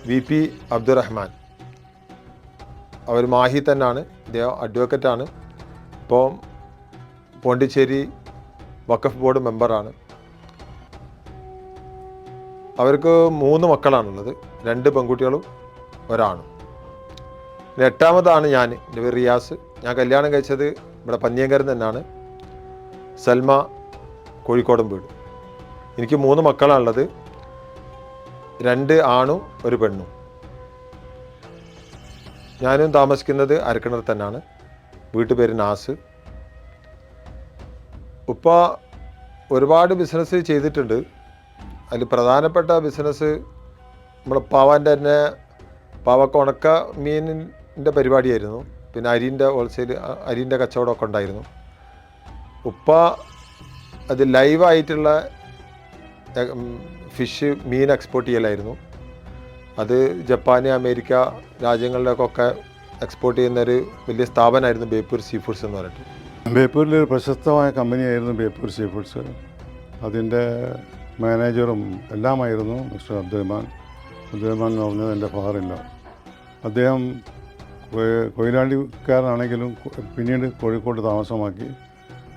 VP അബ്ദുറഹ്മാൻ. അവർ മാഹി തന്നെയാണ്, അദ്ദേഹം അഡ്വക്കറ്റാണ്. ഇപ്പോൾ പോണ്ടിച്ചേരി വഖഫ് ബോർഡ് മെമ്പറാണ്. അവർക്ക് 3 മക്കളാണുള്ളത്, 2 പെൺകുട്ടികളും 1 ആണും. 8ാമതാണ് ഞാൻ, എൻ്റെ പേര് റിയാസ്. ഞാൻ കല്യാണം കഴിച്ചത് ഇവിടെ പന്നിയങ്കരം തന്നെയാണ്. സൽമ കോഴിക്കോടൻ വീട്. എനിക്ക് 3 മക്കളാണുള്ളത്, 2 ആണും 1 പെണ്ണും. ഞാനും താമസിക്കുന്നത് അരക്കിണർ തന്നെയാണ്. വീട്ടുപേര് നാസ്. ഉപ്പ ഒരുപാട് ബിസിനസ് ചെയ്തിട്ടുണ്ട്. അതിൽ പ്രധാനപ്പെട്ട ബിസിനസ് നമ്മുടെ പാവാൻ്റെ തന്നെ പാവക്ക ഉണക്ക മീനിൻ്റെ പരിപാടിയായിരുന്നു. പിന്നെ അരിൻ്റെ ഹോൾസെയിൽ അരിൻ്റെ കച്ചവടമൊക്കെ ഉണ്ടായിരുന്നു. ഉപ്പ അത് ലൈവായിട്ടുള്ള ഫിഷ് മീൻ എക്സ്പോർട്ട് ചെയ്യലായിരുന്നു. അത് ജപ്പാൻ, അമേരിക്ക രാജ്യങ്ങളിലേക്കൊക്കെ എക്സ്പോർട്ട് ചെയ്യുന്നൊരു വലിയ സ്ഥാപനമായിരുന്നു ബേപ്പൂർ സീ ഫുഡ്സ് എന്ന് പറഞ്ഞിട്ട്. ബേപ്പൂരിൽ ഒരു പ്രശസ്തമായ കമ്പനിയായിരുന്നു ബേപ്പൂർ സീ ഫുഡ്സ്. അതിൻ്റെ മാനേജറും എല്ലാമായിരുന്നു മിസ്റ്റർ അബ്ദുറഹ്മാൻ. അബ്ദുറഹ്മാൻ എന്ന് പറഞ്ഞത് എൻ്റെ ഫാദറില്ല. അദ്ദേഹം കൊയിലാണ്ടിക്കാരനാണെങ്കിലും പിന്നീട് കോഴിക്കോട് താമസമാക്കി.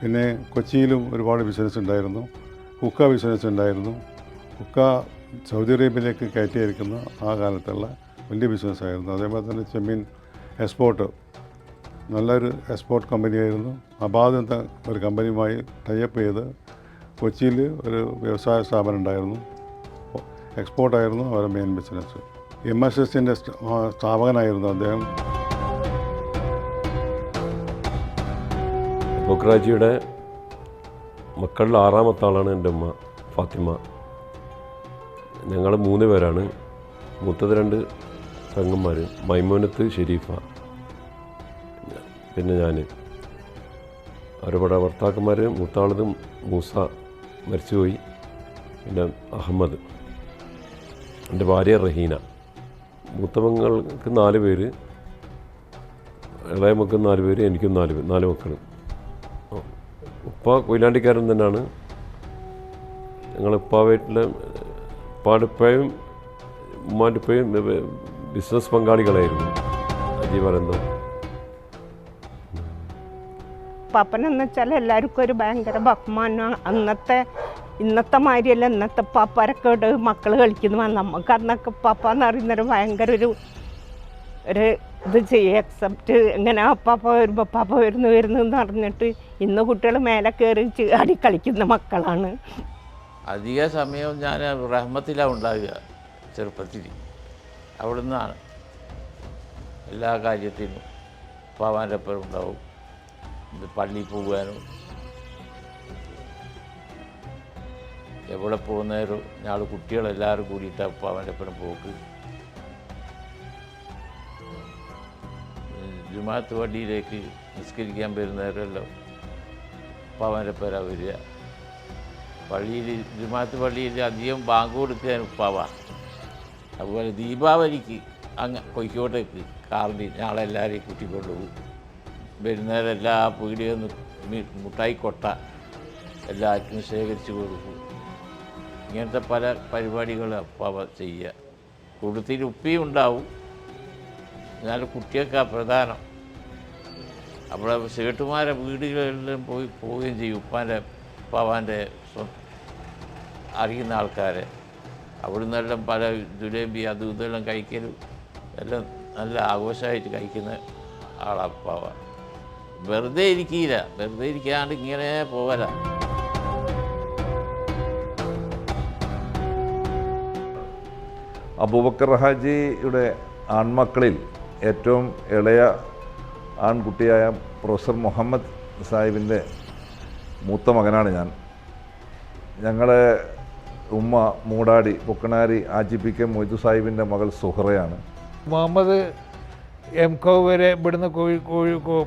പിന്നെ കൊച്ചിയിലും ഒരുപാട് ബിസിനസ് ഉണ്ടായിരുന്നു. ഹുക്ക ബിസിനസ് ഉണ്ടായിരുന്നു. ഹുക്ക സൗദി അറേബ്യയിലേക്ക് കയറ്റി അയക്കുന്ന ആ കാലത്തുള്ള വലിയ ബിസിനസ്സായിരുന്നു. അതേപോലെ തന്നെ ചെമ്മീൻ എക്സ്പോർട്ട് നല്ലൊരു എക്സ്പോർട്ട് കമ്പനിയായിരുന്നു. അബാദ് എന്ന ഒരു കമ്പനിയുമായി ടൈപ്പ് ചെയ്ത് കൊച്ചിയിൽ ഒരു വ്യവസായ സ്ഥാപനം ഉണ്ടായിരുന്നു. എക്സ്പോർട്ടായിരുന്നു അവരുടെ മെയിൻ ബിസിനസ്. MSSൻ്റെ സ്ഥാപകനായിരുന്നു അദ്ദേഹം. ബൊക്രാജിയുടെ മക്കളിൽ 6ാമത്തെ ആളാണ് എൻ്റെ ഉമ്മ ഫാത്തിമ. ഞങ്ങൾ 3 പേരാണ്. മൂത്തത് 2 പെങ്ങന്മാർ, മൈമൂനത്ത്, ഷെരീഫ, പിന്നെ ഞാൻ. അവരുടെ ഭർത്താക്കന്മാർ മൂത്താളത് മൂസ മരിച്ചുപോയി, പിന്നെ അഹമ്മദ്, എൻ്റെ ഭാര്യ റഹീന. മൂത്ത പെങ്ങൾക്ക് 4 പേര്, ഇളയ മക്കൾ 4 പേര്, എനിക്കും 4 മക്കൾ. ഉപ്പ കൊയിലാണ്ടിക്കാരൻ തന്നെയാണ്. ഞങ്ങൾ ഉപ്പാടുപ്പയും ഉമ്മാടുപ്പയും ബിസിനസ് പങ്കാളികളായിരുന്നു. അജീവനന്ദം പാപ്പനെന്ന് വെച്ചാൽ എല്ലാവർക്കും ഒരു ഭയങ്കര ബഹുമാനം. ഇന്നത്തെ മാതിരിയല്ല ഇന്നത്തെ പാപ്പാരൊക്കെ മക്കൾ കളിക്കുന്നു. നമുക്ക് അന്നൊക്കെ പാപ്പാന്ന് പറയുന്നൊരു ഭയങ്കര ഒരു ഇത് ചെയ്യുക, എക്സെപ്റ്റ് എങ്ങനെ പാപ്പ വരുമ്പോൾ പാപ്പ വരുന്നു എന്ന് പറഞ്ഞിട്ട് ഇന്ന് കുട്ടികൾ മേലെ കയറി ചാടി കളിക്കുന്ന മക്കളാണ്. അധിക സമയവും ഞാൻ റഹ്മത്തിലാണ് ഉണ്ടാകുക. ചെറുപ്പത്തിൽ അവിടെ നിന്നാണ് എല്ലാ കാര്യത്തിനും പാവാൻ്റെ ഒപ്പം ഉണ്ടാവും. ഇത് പള്ളിയിൽ പോകാനും എവിടെ പോകുന്നേരം ഞങ്ങൾ കുട്ടികളെല്ലാവരും കൂടിയിട്ടാണ് പാവാൻ്റെ ഒപ്പം പോക്ക്. ജുമാഅത്ത് പള്ളിയിലേക്ക് നിസ്കരിക്കാൻ വരുന്നവരെല്ലാം പാവാൻ്റെ ഒപ്പം വരിക. പള്ളിയിൽ ജുമാഅത്ത് പള്ളിയിൽ അധികം ബാങ്ക് കൊടുക്കാൻ ഉപ്പാവ. അതുപോലെ ദീപാവലിക്ക് കോഴിക്കോട്ടേക്ക് കാറിൽ ഞങ്ങളെല്ലാവരെയും കൂട്ടിക്കൊണ്ടുപോകും. വരുന്നവരെ എല്ലാ പീടികയിൽ നിന്ന് മുട്ടായിക്കൊട്ട എല്ലാവർക്കും ശേഖരിച്ച് കൊടുക്കും. ഇങ്ങനത്തെ പല പരിപാടികളും ഉപ്പാവ ചെയ്യുക. കുടുത്തിൽ ഉപ്പിയും ഉണ്ടാവും. എന്നാലും കുട്ടിയൊക്കെ പ്രധാനം. അവിടെ സേട്ടുമാരെ വീടുകളിലെല്ലാം പോവുകയും ചെയ്യും. ഉപ്പാവാൻ്റെ അറിയുന്ന ആൾക്കാരെ. അവിടെ നിന്നെല്ലാം പല ജുലേബി അതും ഇതെല്ലാം കഴിക്കലും എല്ലാം നല്ല ആഘോഷമായിട്ട് കഴിക്കുന്ന ആളാണ് ഉപ്പാവ. വെറുതെ ഇരിക്കില്ല, വെറുതെ ഇരിക്കാണ്ട് ഇങ്ങനെ പോകല. അബൂബക്കർ ഹാജിയുടെ ആൺമക്കളിൽ ഏറ്റവും ഇളയ ആൺകുട്ടിയായ പ്രൊഫസർ മുഹമ്മദ് സാഹിബിൻ്റെ മൂത്ത മകനാണ് ഞാൻ. ഞങ്ങളെ ഉമ്മ മൂടാടി പൊക്കണാരി ആജിപ്പിക്ക മൊയ്തു സാഹിബിൻ്റെ മകൾ സുഹറയാണ്. മുഹമ്മദ് MCom വരെ ഇവിടുന്ന്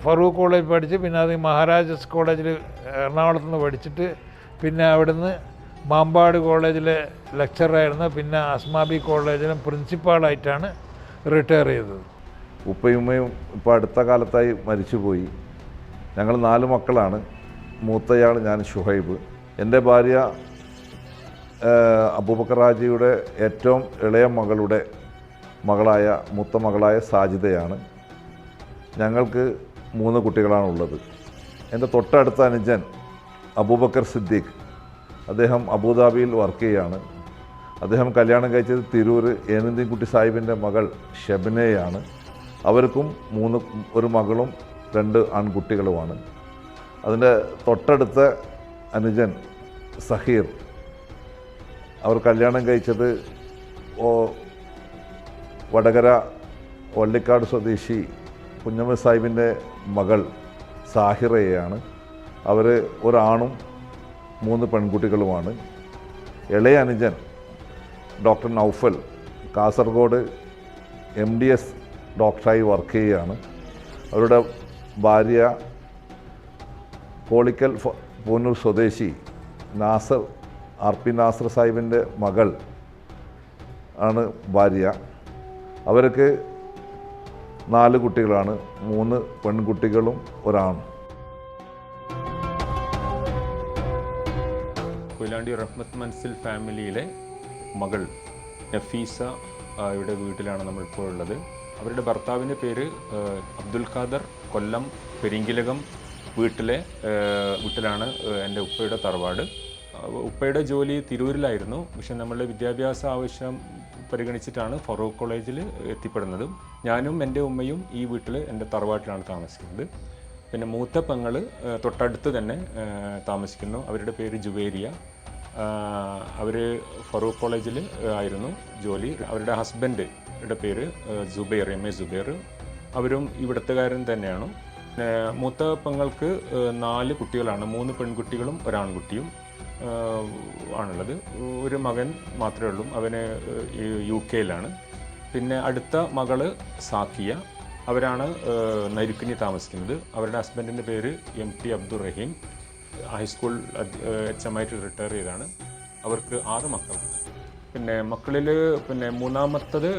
ഫറൂഖ് കോളേജ് പഠിച്ച്, പിന്നെ അത് മഹാരാജാസ് കോളേജിൽ എറണാകുളത്ത് നിന്ന് പഠിച്ചിട്ട് പിന്നെ അവിടുന്ന് മാമ്പാട് കോളേജിലെ ലെക്ചറായിരുന്നു. പിന്നെ അസ്മാബി കോളേജിലും പ്രിൻസിപ്പാളായിട്ടാണ് റിട്ടയർ ചെയ്തത്. ഉപ്പയും ഉമ്മയും ഇപ്പോൾ അടുത്ത കാലത്തായി മരിച്ചുപോയി. ഞങ്ങൾ 4 മക്കളാണ്. മൂത്തയാൾ ഞാൻ ഷുഹൈബ്. എൻ്റെ ഭാര്യ അബൂബക്കർ ഹാജിയുടെ ഏറ്റവും ഇളയ മകളുടെ മൂത്ത മകളായ സാജിദയാണ്. ഞങ്ങൾക്ക് 3 കുട്ടികളാണുള്ളത്. എൻ്റെ തൊട്ടടുത്ത അനുജൻ അബൂബക്കർ സിദ്ദീഖ്, അദ്ദേഹം അബുദാബിയിൽ വർക്ക് ചെയ്യുകയാണ്. അദ്ദേഹം കല്യാണം കഴിച്ചത് തിരൂർ ഏനന്തിൻകുട്ടി സാഹിബിൻ്റെ മകൾ ഷെബനയാണ്. അവർക്കും 1 മകളും 2 ആൺകുട്ടികളുമാണ്. അതിൻ്റെ തൊട്ടടുത്ത അനുജൻ സഹീർ, അവർ കല്യാണം കഴിച്ചത് വടകര വള്ളിക്കാട് സ്വദേശി കുഞ്ഞമ്മ സാഹിബിൻ്റെ മകൾ സാഹിറയെയാണ്. അവർ ഒരാണും 3 പെൺകുട്ടികളുമാണ്. ഇളയ അനുജൻ ഡോക്ടർ നൗഫൽ കാസർഗോഡ് MDS ഡോക്ടറായി വർക്ക് ചെയ്യുകയാണ്. അവരുടെ ഭാര്യ കോളിക്കൽ പൂനൂർ സ്വദേശി നാസർ RP നാസർ സാഹിബിൻ്റെ മകൾ ആണ് ഭാര്യ. അവർക്ക് 4 കുട്ടികളാണ്, 3 പെൺകുട്ടികളും ഒരാണും. കൊയിലാണ്ടി റഹ്മത്ത് മൻസിൽ ഫാമിലിയിലെ മകൾ നഫീസ യുടെ വീട്ടിലാണ് നമ്മളിപ്പോൾ ഉള്ളത്. അവരുടെ ഭർത്താവിൻ്റെ പേര് അബ്ദുൽ ഖാദർ. കൊല്ലം പെരിങ്കിലകം വീട്ടിലാണ് എൻ്റെ ഉപ്പയുടെ തറവാട്. ഉപ്പയുടെ ജോലി തിരൂരിലായിരുന്നു. പക്ഷെ നമ്മളുടെ വിദ്യാഭ്യാസ ആവശ്യം പരിഗണിച്ചിട്ടാണ് ഫറൂഖ് കോളേജിൽ എത്തിപ്പെടുന്നത്. ഞാനും എൻ്റെ ഉമ്മയും ഈ വീട്ടിൽ എൻ്റെ തറവാട്ടിലാണ് താമസിക്കുന്നത്. പിന്നെ മൂത്ത പെങ്ങൾ തൊട്ടടുത്ത് തന്നെ താമസിക്കുന്നു. അവരുടെ പേര് ജുവേരിയ. അവർ ഫറൂഖ് കോളേജിൽ ആയിരുന്നു ജോലി. അവരുടെ ഹസ്ബൻഡിൻ്റെ പേര് സുബൈർ, MA സുബൈർ. അവരും ഇവിടുത്തുകാരൻ തന്നെയാണ്. മൂത്ത പെങ്ങൾക്ക് 4 കുട്ടികളാണ്, 3 പെൺകുട്ടികളും ഒരാൺകുട്ടിയും ആണുള്ളത്. ഒരു മകൻ മാത്രമേ ഉള്ളൂ, അവന് UK പിന്നെ അടുത്ത മകള് സാക്കിയ, അവരാണ് നരുക്കിനി താമസിക്കുന്നത്. അവരുടെ ഹസ്ബൻഡിൻ്റെ പേര് MP അബ്ദുൾ റഹീം. ഹൈസ്കൂൾ HM ആയിട്ട് റിട്ടയർ ചെയ്താണ്. അവർക്ക് 6 മക്കളാണ്. പിന്നെ മക്കളിൽ മൂന്നാമത്തത്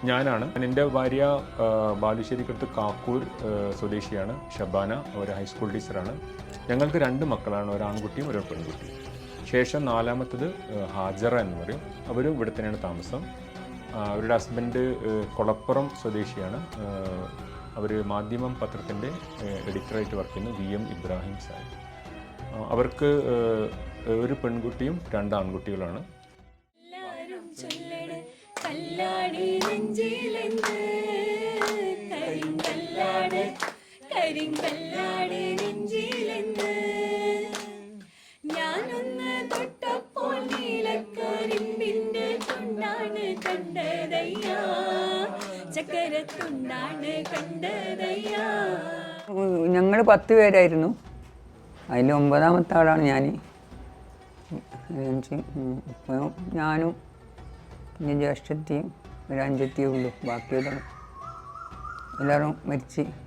ഞാനാണ്. എൻ്റെ ഭാര്യ ബാലുശ്ശേരിക്കടുത്ത് കാക്കൂർ സ്വദേശിയാണ് ഷബാന. അവർ ഹൈസ്കൂൾ ടീച്ചറാണ്. ഞങ്ങൾക്ക് 2 മക്കളാണ്, ഒരു ആൺകുട്ടിയും ഒരു പെൺകുട്ടിയും. ശേഷം 4മത്തത് ഹാജറ എന്ന് പറയും. അവരും ഇവിടെ തന്നെയാണ് താമസം. അവരുടെ ഹസ്ബൻഡ് കൊളപ്പുറം സ്വദേശിയാണ്. അവർ മാധ്യമം പത്രത്തിൻ്റെ എഡിറ്ററായിട്ട് വർക്ക് ചെയ്യുന്നു, VM ഇബ്രാഹിം സാഹിബ്. അവർക്ക് ഒരു പെൺകുട്ടിയും 2 ആൺകുട്ടികളാണ്. ഞാനൊന്ന് തൊട്ടപ്പോൾ നീലക്കരിമ്പിന്റെ തുണ്ടാണ് കണ്ടതയ്യാ, ചക്കരത്തുണ്ടാണ് കണ്ടതയ്യാ. ഞങ്ങൾ 10 പേരായിരുന്നു. അതിൽ 9ാമത്തെ ആളാണ് ഞാൻ. ഇപ്പോൾ ഞാനും പിന്നെ ജ്യേഷ്ഠത്തിയും ഒരു അഞ്ചത്തിയേ ഉള്ളൂ. ബാക്കിയെല്ലാം എല്ലാവരും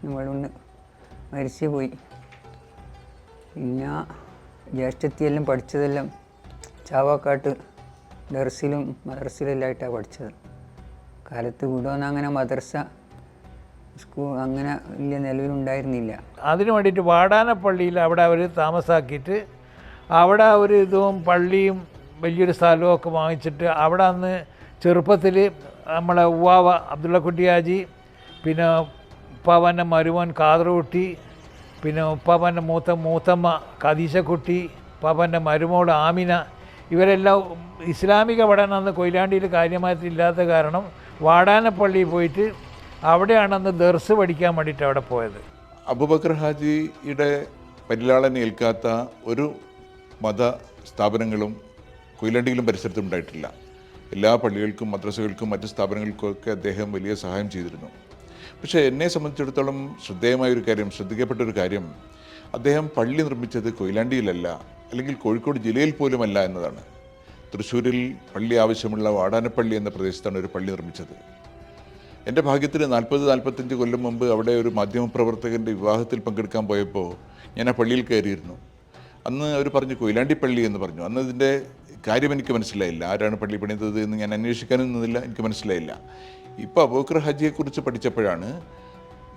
നമ്മളുണ്ട് മരിച്ചു പോയി. പിന്നെ ജ്യേഷ്ഠത്തിയെല്ലാം പഠിച്ചതെല്ലാം ചാവാക്കാട്ട് ദർസിലും മദ്രസയിലെല്ലായിട്ടാണ് പഠിച്ചത്. കാലത്ത് വിടുമെന്ന് അങ്ങനെ മദ്രസ സ്കൂൾ അങ്ങനെ വലിയ നിലവിലുണ്ടായിരുന്നില്ല. അതിനു വേണ്ടിയിട്ട് വാടാനപ്പള്ളിയിൽ അവിടെ അവർ താമസാക്കിയിട്ട് അവിടെ ഒരു ഇതും പള്ളിയും വലിയൊരു സ്ഥലവും ഒക്കെ വാങ്ങിച്ചിട്ട് അവിടെ അന്ന് ചെറുപ്പത്തിൽ നമ്മളെ ഉവ്വാവ അബ്ദുള്ളക്കുട്ടി ഹാജി, പിന്നെ ഉപ്പാവൻ്റെ മരുമോൻ കാതറുകുട്ടി, പിന്നെ ഉപ്പാപ്പൻ്റെ മൂത്തമ്മ ഖദീശക്കുട്ടി, ഉപ്പാപ്പൻ്റെ മരുമോൾ ആമിന, ഇവരെല്ലാം ഇസ്ലാമിക പഠനം അന്ന് കൊയിലാണ്ടിയിൽ കാര്യമായിട്ടില്ലാത്ത കാരണം വാടാനപ്പള്ളിയിൽ പോയിട്ട് അവിടെയാണ് അന്ന് ദർസ് പഠിക്കാൻ വേണ്ടിയിട്ട് അവിടെ പോയത്. അബൂബക്കർ ഹാജിയുടെ പരിലാളന ഏൽക്കാത്ത ഒരു മത സ്ഥാപനങ്ങളും കൊയിലാണ്ടിയിലും പരിസരത്തും ഉണ്ടായിട്ടില്ല. എല്ലാ പള്ളികൾക്കും മദ്രസകൾക്കും മറ്റ് സ്ഥാപനങ്ങൾക്കുമൊക്കെ അദ്ദേഹം വലിയ സഹായം ചെയ്തിരുന്നു. പക്ഷേ എന്നെ സംബന്ധിച്ചിടത്തോളം ശ്രദ്ധിക്കപ്പെട്ട ഒരു കാര്യം അദ്ദേഹം പള്ളി നിർമ്മിച്ചത് കൊയിലാണ്ടിയിലല്ല, അല്ലെങ്കിൽ കോഴിക്കോട് ജില്ലയിൽ പോലുമല്ല എന്നതാണ്. തൃശ്ശൂരിൽ പള്ളി ആവശ്യമുള്ള വാടാനപ്പള്ളി എന്ന പ്രദേശത്താണ് ഒരു പള്ളി നിർമ്മിച്ചത്. എൻ്റെ ഭാഗ്യത്തിന് 40-45 കൊല്ലം മുമ്പ് അവിടെ ഒരു മാധ്യമപ്രവർത്തകൻ്റെ വിവാഹത്തിൽ പങ്കെടുക്കാൻ പോയപ്പോൾ ഞാൻ ആ പള്ളിയിൽ കയറിയിരുന്നു. അന്ന് അവർ പറഞ്ഞു കൊയിലാണ്ടി പള്ളി എന്ന് പറഞ്ഞു. അന്ന് ഇതിൻ്റെ കാര്യം എനിക്ക് മനസ്സിലായില്ല. ആരാണ് പള്ളി പണിതത് എന്ന് ഞാൻ അന്വേഷിക്കാനൊന്നുമില്ല, എനിക്ക് മനസ്സിലായില്ല. ഇപ്പോൾ അബൂബക്കർ ഹാജിയെക്കുറിച്ച് പഠിച്ചപ്പോഴാണ്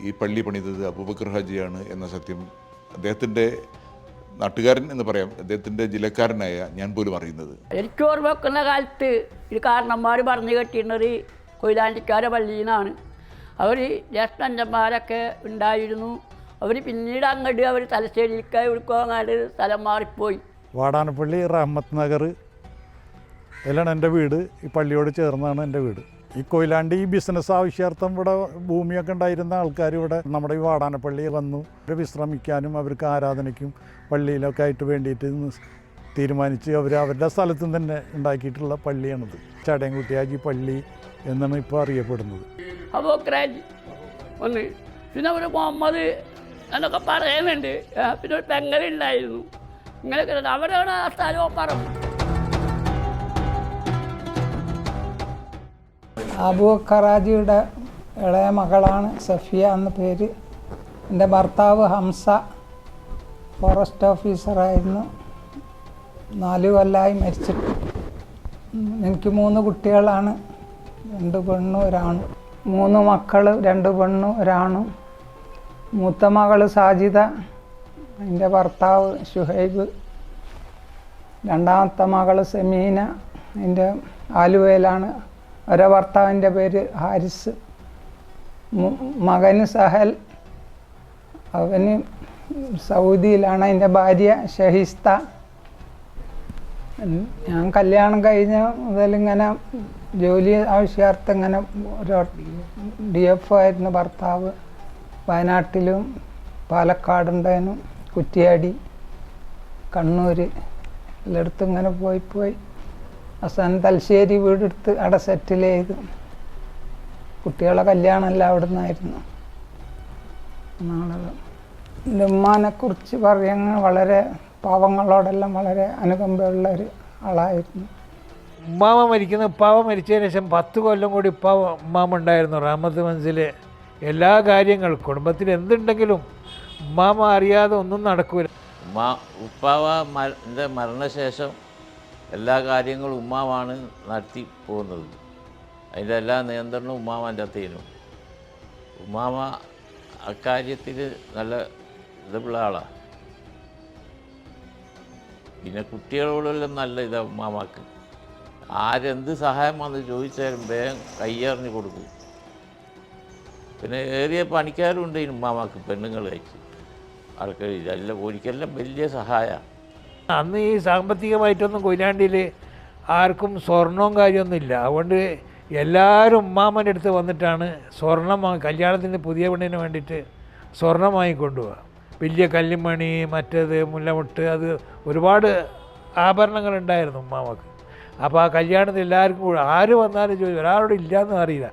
ഈ പള്ളി പണിതത് അബൂബക്കർ ഹാജിയാണ് എന്ന സത്യം അദ്ദേഹത്തിൻ്റെ നാട്ടുകാരൻ എന്ന് പറയാം, അദ്ദേഹത്തിൻ്റെ ജില്ലക്കാരനായ ഞാൻ പോലും അറിയുന്നത്. എനിക്ക് ഓർമ്മ വെക്കുന്ന കാലത്ത് ഇത് കാരണന്മാർ പറഞ്ഞു കെട്ടിയിരുന്നത് കൊയിലാണ്ടിക്കാരെ പള്ളിയിൽ നിന്നാണ്. അവർ ജ്യേഷ്ഠന്മാരൊക്കെ ഉണ്ടായിരുന്നു. അവർ പിന്നീട് അങ്ങോട്ട് അവർ തലശ്ശേരിക്ക് എവിടെക്കോ അങ്ങോട്ട് സ്ഥലം മാറിപ്പോയി. വാടാനപ്പള്ളി റഹ്മത്ത് നഗർ എല്ലാം എൻ്റെ വീട്. ഈ പള്ളിയോട് ചേർന്നാണ് എൻ്റെ വീട്. ഈ കൊയിലാണ്ടി ഈ ബിസിനസ് ആവശ്യാർത്ഥം ഇവിടെ ഭൂമിയൊക്കെ ഉണ്ടായിരുന്ന ആൾക്കാർ ഇവിടെ നമ്മുടെ ഈ വാടാനപ്പള്ളി വന്നു വിശ്രമിക്കാനും അവർക്ക് ആരാധനയ്ക്കും പള്ളിയിലൊക്കെ ആയിട്ട് വേണ്ടിയിട്ട് തീരുമാനിച്ച് അവരുടെ സ്ഥലത്തും തന്നെ ഉണ്ടാക്കിയിട്ടുള്ള പള്ളിയാണിത്. ചടയൻകുട്ടി ഹാജി പള്ളി എന്നാണ് ഇപ്പോൾ അറിയപ്പെടുന്നത്. ഒന്ന് പിന്നെ ഒരു മുഹമ്മദ് എന്നൊക്കെ പറയുന്നുണ്ട്. പിന്നെ ഒരു പെങ്ങളുണ്ടായിരുന്നു. ഇങ്ങനെയൊക്കെ അവരാണ് ആ സ്ഥലവും പറഞ്ഞു. അബൂബക്കർ ഹാജിയുടെ ഇളയ മകളാണ് സഫിയ എന്ന പേര്. എൻ്റെ ഭർത്താവ് ഹംസ ഫോറസ്റ്റ് ഓഫീസറായിരുന്നു. 4 കൊല്ലമായി മരിച്ചിട്ട്. എനിക്ക് 3 കുട്ടികളാണ്, 2 പെണ്ണും 1 ആണും. 3 മക്കൾ, 2 പെണ്ണും 1 ആണും. മൂത്ത മകൾ സാജിദ, എൻ്റെ ഭർത്താവ് ഷുഹൈബ്. രണ്ടാമത്തെ മകൾ സെമീന, എൻ്റെ ആലുവയിലാണ്. ഒരേ ഭർത്താവിൻ്റെ പേര് ഹാരിസ്. മകന് സഹൽ, അവന് സൗദിയിലാണ്. എൻ്റെ ഭാര്യ ഷഹിസ്ത. ഞാൻ കല്യാണം കഴിഞ്ഞ മുതലിങ്ങനെ ജോലി ആവശ്യാർത്ഥം ഇങ്ങനെ ഒരു DF ആയിരുന്നു ഭർത്താവ്. വയനാട്ടിലും പാലക്കാടുണ്ടായിരുന്നു, കുറ്റിയാടി, കണ്ണൂർ എല്ലായിടത്തും ഇങ്ങനെ പോയി അവസാനം തലശ്ശേരി വീടെടുത്ത് അവിടെ സെറ്റിൽ ചെയ്തു. കുട്ടികളെ കല്യാണമെല്ലാം അവിടെ നിന്നായിരുന്നു. എൻ്റെ ഉമ്മാനെക്കുറിച്ച് പറയുന്നത് വളരെ പാവങ്ങളോടെല്ലാം വളരെ അനുകമ്പയുള്ള ഒരു ആളായിരുന്നു. ഉമ്മാമ മരിച്ചതിന് ശേഷം 10 കൊല്ലം കൂടി ഉമ്മാമ ഉണ്ടായിരുന്നു റഹ്മത്ത് മൻസിൽ. എല്ലാ കാര്യങ്ങളും കുടുംബത്തിൽ എന്തുണ്ടെങ്കിലും ഉമ്മാമ അറിയാതെ ഒന്നും നടക്കൂല. ഉപ്പാവൻ്റെ മരണശേഷം എല്ലാ കാര്യങ്ങളും ഉമ്മാവാണ് നടത്തി പോകുന്നത്. അതിൻ്റെ എല്ലാ നിയന്ത്രണവും ഉമ്മാമാൻ്റെ അത്തേനും. ഉമ്മാമ അക്കാര്യത്തിൽ നല്ല ഇതുള്ള ആളാണ്. പിന്നെ കുട്ടികളോടെല്ലാം നല്ല ഇതാണ് ഉമ്മാമാക്ക്. ആരെന്ത് സഹായം വന്ന് ചോദിച്ചാലും വേഗം കയ്യറിഞ്ഞ് കൊടുക്കും. പിന്നെ ഏറിയ പണിക്കാരുണ്ട് ഈ ഉമ്മാമാക്ക്, പെണ്ണുങ്ങൾ കഴിച്ച് ആൾക്കാർ. ഇതെല്ലാം ഒരിക്കലും വലിയ സഹായമാണ്. അന്ന് ഈ സാമ്പത്തികമായിട്ടൊന്നും കൊയിലാണ്ടിയിൽ ആർക്കും സ്വർണവും കാര്യമൊന്നുമില്ല. അതുകൊണ്ട് എല്ലാവരും ഉമ്മാമ്മൻ്റെ അടുത്ത് വന്നിട്ടാണ് സ്വർണം കല്യാണത്തിന് പുതിയ പെണ്ണിന് വേണ്ടിയിട്ട് സ്വർണം വാങ്ങിക്കൊണ്ടുപോവുക. വലിയ കല്ലുമണി, മറ്റേത് മുല്ലമുട്ട്, അത് ഒരുപാട് ആഭരണങ്ങളുണ്ടായിരുന്നു ഉമ്മാമ്മക്ക്. അപ്പോൾ ആ കല്യാണത്തിൽ എല്ലാവർക്കും കൂടെ ആര് വന്നാലും ചോദിച്ചു, ഒരാളോട് ഇല്ലയെന്നും അറിയില്ല.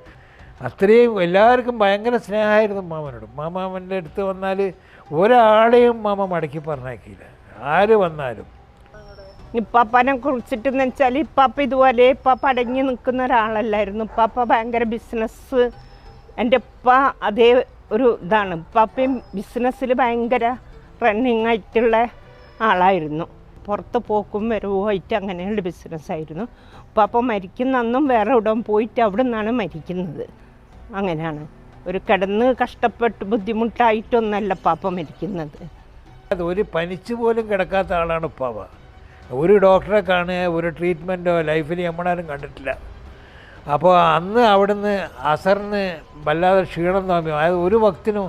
അത്രയും എല്ലാവർക്കും ഭയങ്കര സ്നേഹമായിരുന്നു ഉമ്മാമ്മനോട്. ഉമ്മാമാമൻ്റെ അടുത്ത് വന്നാൽ ഒരാളെയും ഉമ്മാമ്മ മടക്കി പറഞ്ഞേക്കില്ല, ആര് വന്നാലും. ഇപ്പാപ്പനെ കുറിച്ചിട്ടെന്ന് വെച്ചാൽ ഇപ്പാപ്പ ഇതുപോലെ ഇപ്പാപ്പ അടങ്ങി നിൽക്കുന്ന ഒരാളല്ലായിരുന്നു. ഇപ്പാപ്പ ഭയങ്കര ബിസിനസ്. എൻ്റെ ഉപ്പ അതേ ഒരു ഇതാണ്. ഇപ്പാപ്പയും ബിസിനസ്സിൽ ഭയങ്കര റണ്ണിങ് ആയിട്ടുള്ള ആളായിരുന്നു. പുറത്ത് പോക്കും വരവുമായിട്ട് അങ്ങനെയുള്ള ബിസിനസ്സായിരുന്നു. ഉപ്പാപ്പ മരിക്കുന്നന്നും വേറെ ഇവിടെ പോയിട്ട് അവിടെ നിന്നാണ് മരിക്കുന്നത്. അങ്ങനെയാണ്. ഒരു കിടന്ന് കഷ്ടപ്പെട്ട് ബുദ്ധിമുട്ടായിട്ടൊന്നല്ല ഉപ്പാപ്പ മരിക്കുന്നത്. ഒരു പനിച്ച് പോലും കിടക്കാത്ത ആളാണ് ഉപ്പാപ്പ. ഒരു ഡോക്ടറെ കാണുക, ഒരു ട്രീറ്റ്മെൻറ്റോ ലൈഫിൽ നമ്മളാരും കണ്ടിട്ടില്ല. അപ്പോൾ അന്ന് അവിടുന്ന് അസറിന് വല്ലാതെ ക്ഷീണം തോന്നി. അതായത് ഒരു വക്തിനും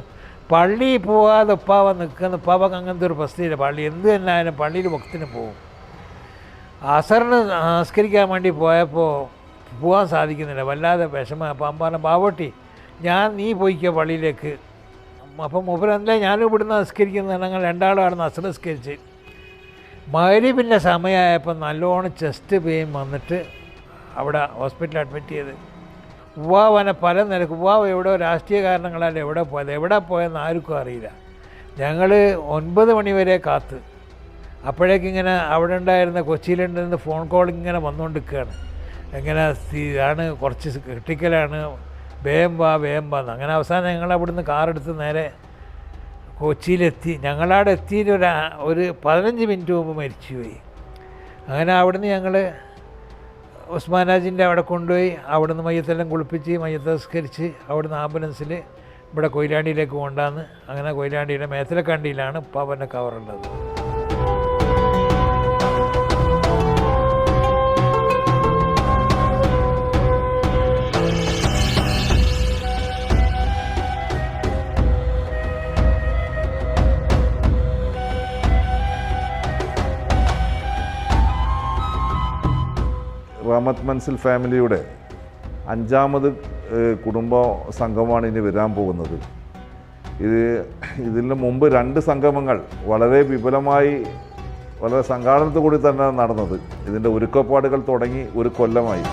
പള്ളിയിൽ പോകാതെ ഉപ്പാവ നിൽക്കുന്ന ഉപ്പാവക്ക് അങ്ങനത്തെ ഒരു പ്രശ്നമില്ല. പള്ളി എന്ത് തന്നെ ആയാലും പള്ളിയിൽ വക്തിന് പോകും. അസറിന് നമസ്കരിക്കാൻ വേണ്ടി പോയപ്പോൾ പോകാൻ സാധിക്കുന്നില്ല, വല്ലാതെ വിഷമം. അപ്പം അമ്പാന ബാവട്ടി നീ പോയിക്കോ പള്ളിയിലേക്ക്. അപ്പം മൂപ്പരെന്താ ഞാനും ഇവിടുന്ന് നമസ്കരിക്കുന്നത്. ഞങ്ങൾ രണ്ടാളും അവിടെ അസർ നമസ്കരിച്ച് മഗ്‌രിബിൻ്റെ സമയമായപ്പോൾ നല്ലോണം ചെസ്റ്റ് പെയിൻ വന്നിട്ട് അവിടെ ഹോസ്പിറ്റലിൽ അഡ്മിറ്റ് ചെയ്ത്. ഉവ്വാവനെ പല നിലക്ക് ഉവ്വാവ് എവിടെയോ രാഷ്ട്രീയ കാരണങ്ങളാൽ എവിടെ പോയതെന്ന് ആർക്കും അറിയില്ല. ഞങ്ങൾ 9 മണി വരെ കാത്ത്. അപ്പോഴേക്കിങ്ങനെ അവിടെ ഉണ്ടായിരുന്ന കൊച്ചിയിലുണ്ടായിരുന്ന ഫോൺ കോൾ ഇങ്ങനെ വന്നുകൊണ്ടിരിക്കുകയാണ്. എങ്ങനെ ആണ്, കുറച്ച് ക്രിട്ടിക്കലാണ്, വേഗം വാ അങ്ങനെ അവസാനം ഞങ്ങൾ അവിടുന്ന് കാറെടുത്ത് നേരെ കൊച്ചിയിലെത്തി. ഞങ്ങളവിടെ എത്തിയിട്ട് ഒരു 15 മിനിറ്റ് മുമ്പ് മരിച്ചുപോയി. അങ്ങനെ അവിടുന്ന് ഞങ്ങൾ ഉസ്മാനാജിൻ്റെ അവിടെ കൊണ്ടുപോയി. അവിടുന്ന് മയ്യത്തെല്ലാം കുളിപ്പിച്ച് മയ്യത്ത് നമസ്കരിച്ച് അവിടുന്ന് ആംബുലൻസിൽ ഇവിടെ കൊയിലാണ്ടിയിലേക്ക് കൊണ്ടാന്ന്. അങ്ങനെ കൊയിലാണ്ടിയുടെ മേത്തലക്കണ്ടിയിലാണ് ഉപ്പാപ്പൻ്റെ കവറുള്ളത്. റഹ്മത്ത് മൻസിൽ ഫാമിലിയുടെ 5ാമത് കുടുംബ സംഗമമാണ് ഇനി വരാൻ പോകുന്നത്. ഇതിന് മുമ്പ് 2 സംഗമങ്ങൾ വളരെ വിപുലമായി വളരെ സംഘാടനത്തോടു കൂടി തന്നെ നടന്നത്. ഇതിൻ്റെ ഒരുക്കപ്പാടുകൾ തുടങ്ങി 1 കൊല്ലമായി.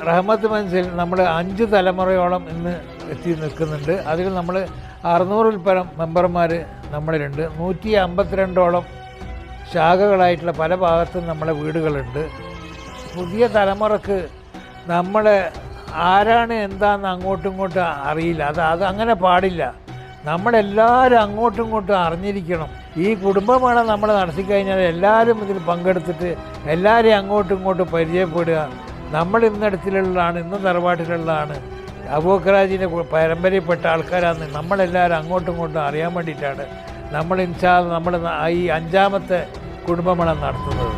റഹ്മത്ത് മൻസിൽ നമ്മൾ 5 തലമുറയോളം ഇന്ന് എത്തി നിൽക്കുന്നുണ്ട്. അതിൽ നമ്മൾ 600-ൽ പരം മെമ്പർമാർ നമ്മളിലുണ്ട്. 152ഓളം ശാഖകളായിട്ടുള്ള പല ഭാഗത്തും നമ്മളെ വീടുകളുണ്ട്. പുതിയ തലമുറക്ക് നമ്മളെ ആരാണ് എന്താണെന്ന് അങ്ങോട്ടും ഇങ്ങോട്ടും അറിയില്ല. അത് അങ്ങനെ പാടില്ല. നമ്മളെല്ലാവരും അങ്ങോട്ടും ഇങ്ങോട്ടും അറിഞ്ഞിരിക്കണം. ഈ കുടുംബമേള നമ്മൾ നടത്തിക്കഴിഞ്ഞാൽ എല്ലാവരും ഇതിൽ പങ്കെടുത്തിട്ട് എല്ലാവരെയും അങ്ങോട്ടും ഇങ്ങോട്ടും പരിചയപ്പെടുക. നമ്മൾ ഇന്നിടത്തിലുള്ളതാണ്, ഇന്ന് തറവാട്ടിലുള്ളതാണ്, അബൂബക്കറാജിൻ്റെ പരമ്പരയിൽപ്പെട്ട ആൾക്കാരാണ്. നമ്മളെല്ലാവരും അങ്ങോട്ടും ഇങ്ങോട്ടും അറിയാൻ വേണ്ടിയിട്ടാണ് നമ്മൾ ഇൻഷാ അല്ലാഹ് നമ്മൾ ഈ 5ാമത്തെ കുടുംബമേള നടത്തുന്നത്.